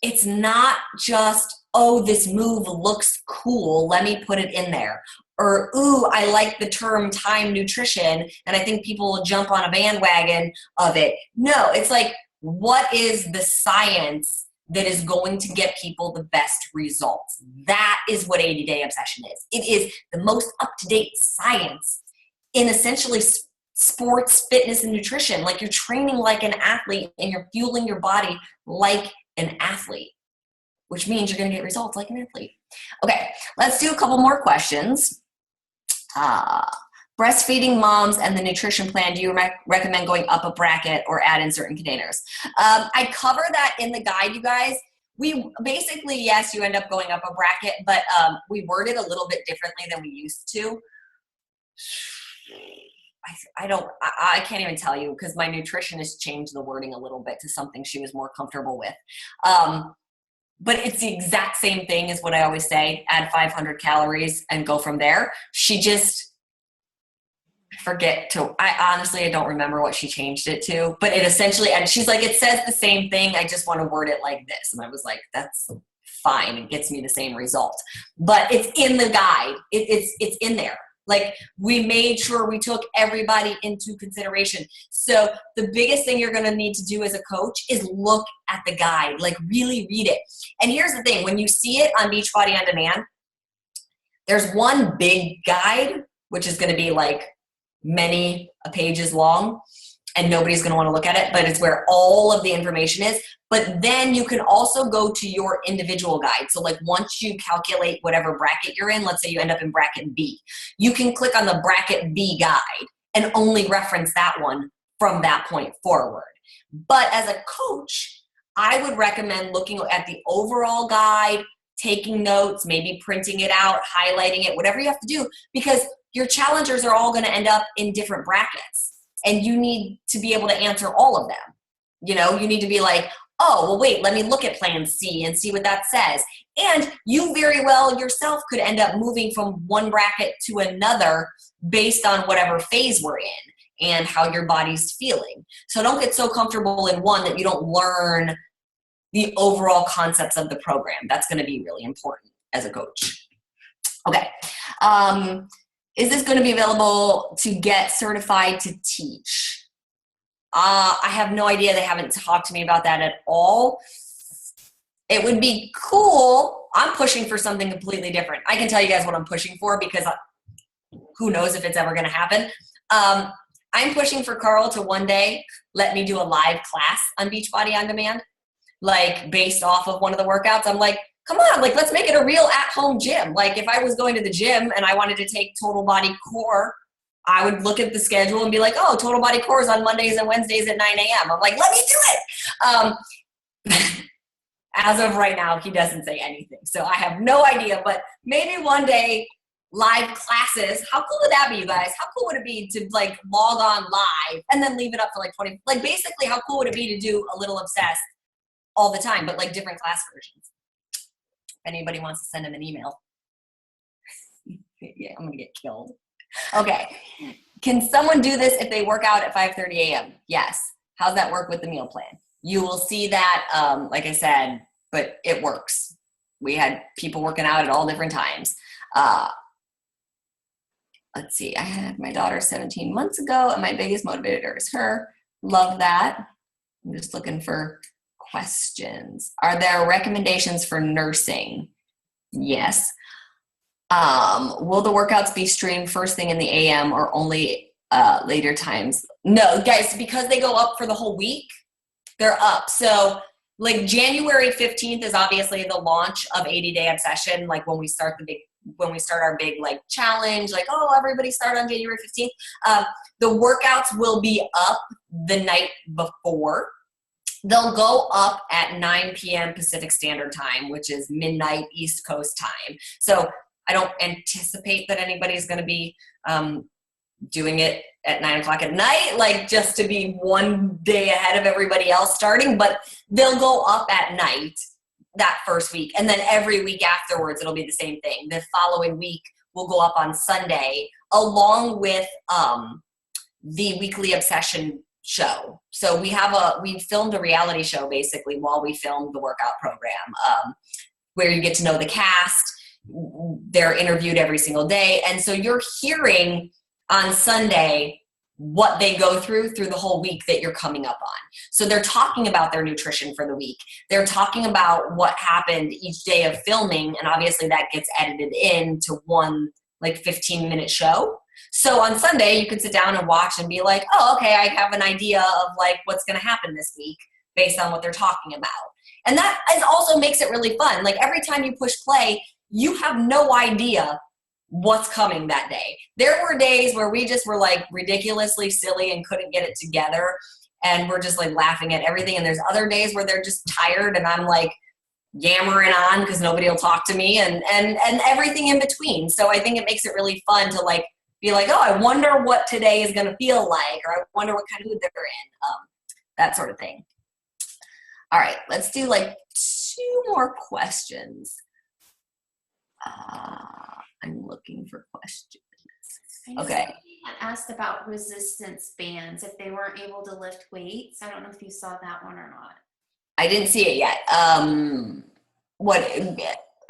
it's not just, oh, this move looks cool, let me put it in there. Or, ooh, I like the term time nutrition, and I think people will jump on a bandwagon of it. No, it's like, what is the science that is going to get people the best results? That is what 80-Day Obsession is. It is the most up-to-date science in essentially sports, fitness, and nutrition. Like, you're training like an athlete and you're fueling your body like an athlete, which means you're going to get results like an athlete. Okay, let's do a couple more questions. Breastfeeding moms and the nutrition plan, do you recommend going up a bracket or add in certain containers? I cover that in the guide, you guys. We basically, yes, you end up going up a bracket, but we word it a little bit differently than we used to. I can't even tell you because my nutritionist changed the wording a little bit to something she was more comfortable with. But it's the exact same thing as what I always say, add 500 calories and go from there. She just I honestly don't remember what she changed it to, but it essentially, and she's like, it says the same thing, I just want to word it like this. And I was like, that's fine, it gets me the same result. But it's in the guide, it's in there. Like, we made sure we took everybody into consideration. So the biggest thing you're going to need to do as a coach is look at the guide, like really read it. And here's the thing, when you see it on Beachbody On Demand, there's one big guide, which is going to be like many pages long, and nobody's going to want to look at it, but it's where all of the information is. But then you can also go to your individual guide. So like, once you calculate whatever bracket you're in, let's say you end up in bracket B, you can click on the bracket B guide and only reference that one from that point forward. But as a coach, I would recommend looking at the overall guide, taking notes, maybe printing it out, highlighting it, whatever you have to do, because your challengers are all going to end up in different brackets, and you need to be able to answer all of them. You know, you need to be like, oh, well, wait, let me look at plan C and see what that says. And you very well yourself could end up moving from one bracket to another based on whatever phase we're in and how your body's feeling. So don't get so comfortable in one that you don't learn the overall concepts of the program. That's going to be really important as a coach. Okay. Is this going to be available to get certified to teach? I have no idea. They haven't talked to me about that at all. It would be cool. I'm pushing for something completely different. I can tell you guys what I'm pushing for, because who knows if it's ever going to happen. I'm pushing for Carl to one day let me do a live class on Beachbody On Demand, like based off of one of the workouts. I'm like, come on, like, let's make it a real at-home gym. Like, if I was going to the gym and I wanted to take Total Body Core, I would look at the schedule and be like, oh, Total Body Core is on Mondays and Wednesdays at 9 a.m. I'm like, let me do it. As of right now, he doesn't say anything. So I have no idea, but maybe one day live classes. How cool would that be, you guys? How cool would it be to like log on live and then leave it up for like 20, like basically how cool would it be to do a little obsessed all the time, but like different class versions? If anybody wants to send him an email. Yeah, I'm gonna get killed. Okay. Can someone do this if they work out at 5:30 a.m.? Yes. How's that work with the meal plan? You will see that, like I said, but it works. we had people working out at all different times. Let's see, I had my daughter 17 months ago, and my biggest motivator is her. Love that. I'm just looking for questions. Are there recommendations for nursing? Yes. Will the workouts be streamed first thing in the AM or only later times? No, guys, because they go up for the whole week, they're up. So like January 15th is obviously the launch of 80-Day Obsession, like when we start our big like challenge, like, oh, everybody start on January 15th. The workouts will be up the night before. They'll go up at 9 p.m. Pacific Standard Time, which is midnight East Coast time. So I don't anticipate that anybody's going to be doing it at 9 o'clock at night, like just to be one day ahead of everybody else starting, but they'll go up at night that first week. And then every week afterwards, it'll be the same thing. The following week will go up on Sunday along with the weekly obsession show. So we filmed a reality show basically while we filmed the workout program, where you get to know the cast. They're interviewed every single day. And so you're hearing on Sunday what they go through the whole week that you're coming up on. So they're talking about their nutrition for the week. They're talking about what happened each day of filming. And obviously that gets edited into one like 15-minute show. So on Sunday, you can sit down and watch and be like, oh, okay, I have an idea of like what's going to happen this week based on what they're talking about. And that also makes it really fun. Like every time you push play, you have no idea what's coming that day. There were days where we just were like ridiculously silly and couldn't get it together. And we're just like laughing at everything. And there's other days where they're just tired and I'm like yammering on because nobody will talk to me and everything in between. So I think it makes it really fun to like be like, oh, I wonder what today is going to feel like, or I wonder what kind of mood they're in, that sort of thing. All right, let's do like 2 more questions. I'm looking for questions. Okay. Asked about resistance bands, if they weren't able to lift weights. I don't know if you saw that one or not. I didn't see it yet. What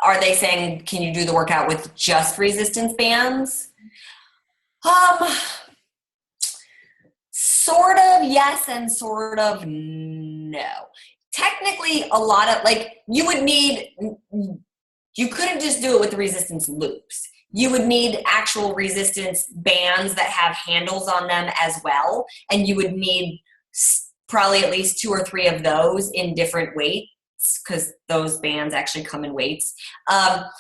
are they saying? Can you do the workout with just resistance bands? Sort of yes and sort of no. Technically, a lot of like you couldn't just do it with the resistance loops. You would need actual resistance bands that have handles on them as well. And you would need probably at least 2 or 3 of those in different weights, because those bands actually come in weights,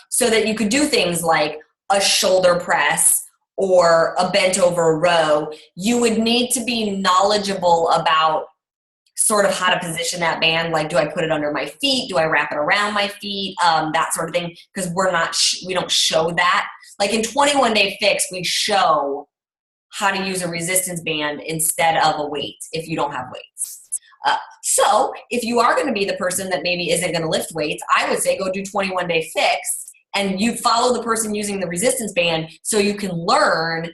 so that you could do things like a shoulder press or a bent over row. You would need to be knowledgeable about sort of how to position that band. Like, do I put it under my feet? Do I wrap it around my feet? That sort of thing. Because we don't show that. Like in 21 Day Fix, we show how to use a resistance band instead of a weight if you don't have weights. So if you are going to be the person that maybe isn't going to lift weights, I would say go do 21 Day Fix and you follow the person using the resistance band so you can learn,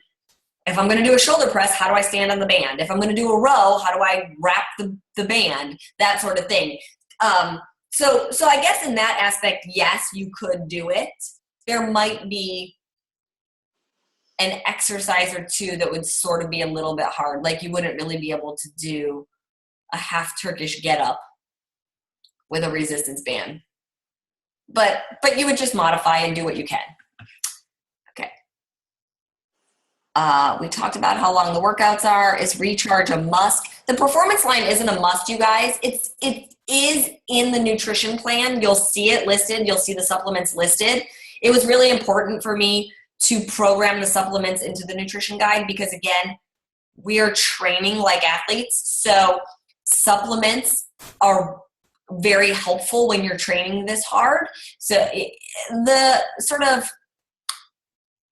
if I'm going to do a shoulder press, how do I stand on the band? If I'm going to do a row, how do I wrap the band? That sort of thing. So I guess in that aspect, yes, you could do it. There might be an exercise or 2 that would sort of be a little bit hard. Like you wouldn't really be able to do a half Turkish get up with a resistance band. But you would just modify and do what you can. Okay. We talked about how long the workouts are. Is recharge a must? The performance line isn't a must, you guys. It is in the nutrition plan. You'll see it listed. You'll see the supplements listed. It was really important for me to program the supplements into the nutrition guide because, again, we are training like athletes. So supplements are very helpful when you're training this hard. So the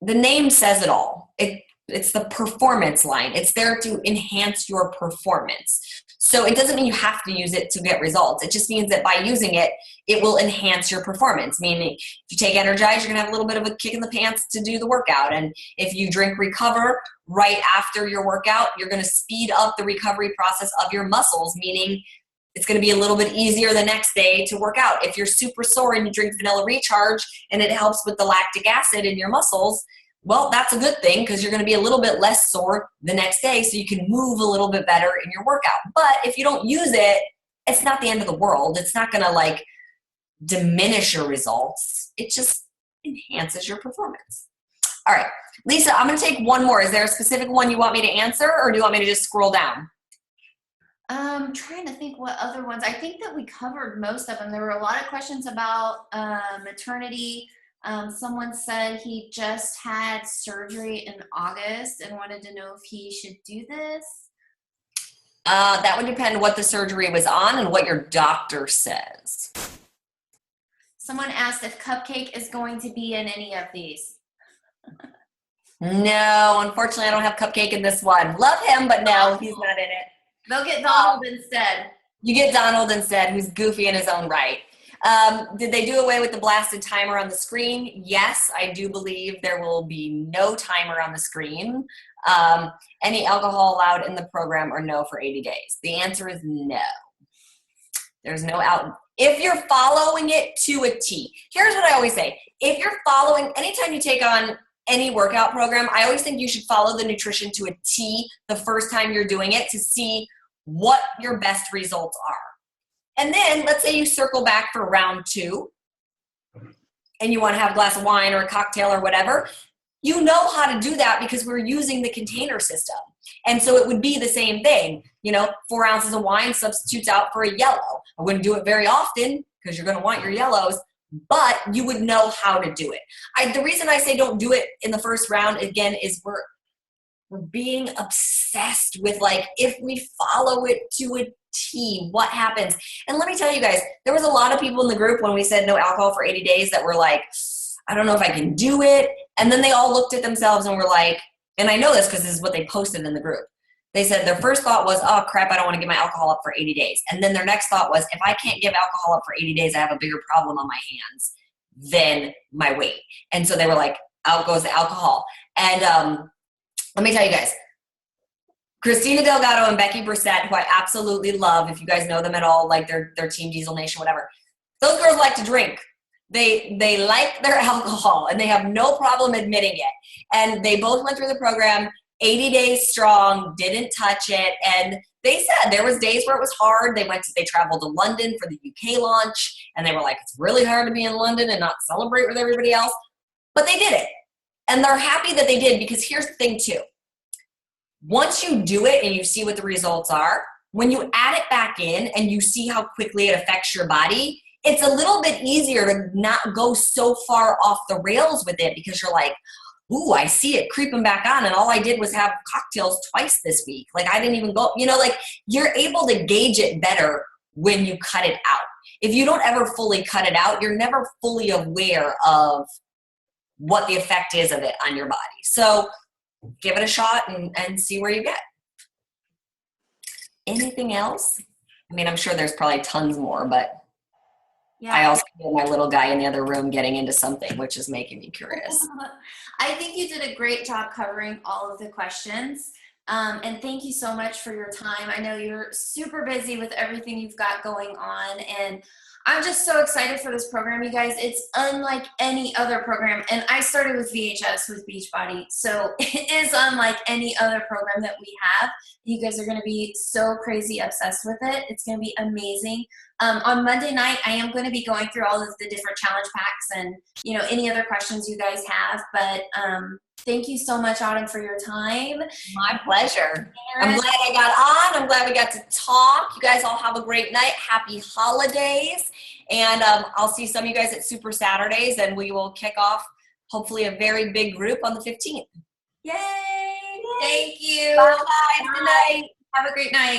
name says it all. It's the performance line. It's there to enhance your performance. So it doesn't mean you have to use it to get results. It just means that by using it, it will enhance your performance. Meaning if you take Energize, you're gonna have a little bit of a kick in the pants to do the workout. And if you drink Recover right after your workout, you're gonna speed up the recovery process of your muscles, meaning It's going to be a little bit easier the next day to work out. If you're super sore and you drink vanilla recharge and it helps with the lactic acid in your muscles, well, that's a good thing because you're going to be a little bit less sore the next day so you can move a little bit better in your workout. But if you don't use it, it's not the end of the world. It's not going to like diminish your results. It just enhances your performance. All right, Lisa, I'm going to take one more. Is there a specific one you want me to answer, or do you want me to just scroll down? I'm trying to think what other ones. I think that we covered most of them. There were a lot of questions about maternity. Someone said he just had surgery in August and wanted to know if he should do this. That would depend what the surgery was on and what your doctor says. Someone asked if Cupcake is going to be in any of these. No, unfortunately, I don't have Cupcake in this one. Love him, but no, he's not in it. They'll get Donald instead. You get Donald instead, who's goofy in his own right. Did they do away with the blasted timer on the screen? Yes, I do believe there will be no timer on the screen. Any alcohol allowed in the program or no for 80 days? The answer is no. There's no out. If you're following it to a T, here's what I always say. If you're following, anytime you take on any workout program, I always think you should follow the nutrition to a T the first time you're doing it to see what your best results are. And then let's say you circle back for round 2 and you want to have a glass of wine or a cocktail or whatever. You know how to do that because we're using the container system. And so it would be the same thing. 4 ounces of wine substitutes out for a yellow. I wouldn't do it very often because you're going to want your yellows, but you would know how to do it. The reason I say don't do it in the first round, again, is we're being obsessed with like, if we follow it to a T, what happens? And let me tell you guys, there was a lot of people in the group when we said no alcohol for 80 days that were like, I don't know if I can do it. And then they all looked at themselves and were like, and I know this because this is what they posted in the group. They said their first thought was, oh crap, I don't want to give my alcohol up for 80 days. And then their next thought was, if I can't give alcohol up for 80 days, I have a bigger problem on my hands than my weight. And so they were like, out goes the alcohol. And let me tell you guys, Christina Delgado and Becky Brissett, who I absolutely love, if you guys know them at all, like their Team Diesel Nation, whatever, those girls like to drink. They like their alcohol and they have no problem admitting it. And they both went through the program 80 days strong, didn't touch it. And they said there was days where it was hard. They traveled to London for the UK launch and they were like, it's really hard to be in London and not celebrate with everybody else. But they did it. And they're happy that they did because here's the thing too. Once you do it and you see what the results are, when you add it back in and you see how quickly it affects your body, it's a little bit easier to not go so far off the rails with it because you're like, ooh, I see it creeping back on and all I did was have cocktails twice this week. Like I didn't even go, like you're able to gauge it better when you cut it out. If you don't ever fully cut it out, you're never fully aware of what the effect is of it on your body. So give it a shot and see where you get. Anything else? I mean, I'm sure there's probably tons more, but yeah. I also feel my little guy in the other room getting into something, which is making me curious. I think you did a great job covering all of the questions. And thank you so much for your time. I know you're super busy with everything you've got going on. And I'm just so excited for this program, you guys. It's unlike any other program. And I started with VHS with Beachbody. So it is unlike any other program that we have. You guys are going to be so crazy obsessed with it. It's going to be amazing. On Monday night, I am going to be going through all of the different challenge packs and, any other questions you guys have. But thank you so much, Autumn, for your time. My pleasure. I'm glad I got on. I'm glad we got to talk. You guys all have a great night. Happy holidays. And I'll see some of you guys at Super Saturdays, and we will kick off hopefully a very big group on the 15th. Yay! Thank you. Bye, guys. Good night. Have a great night.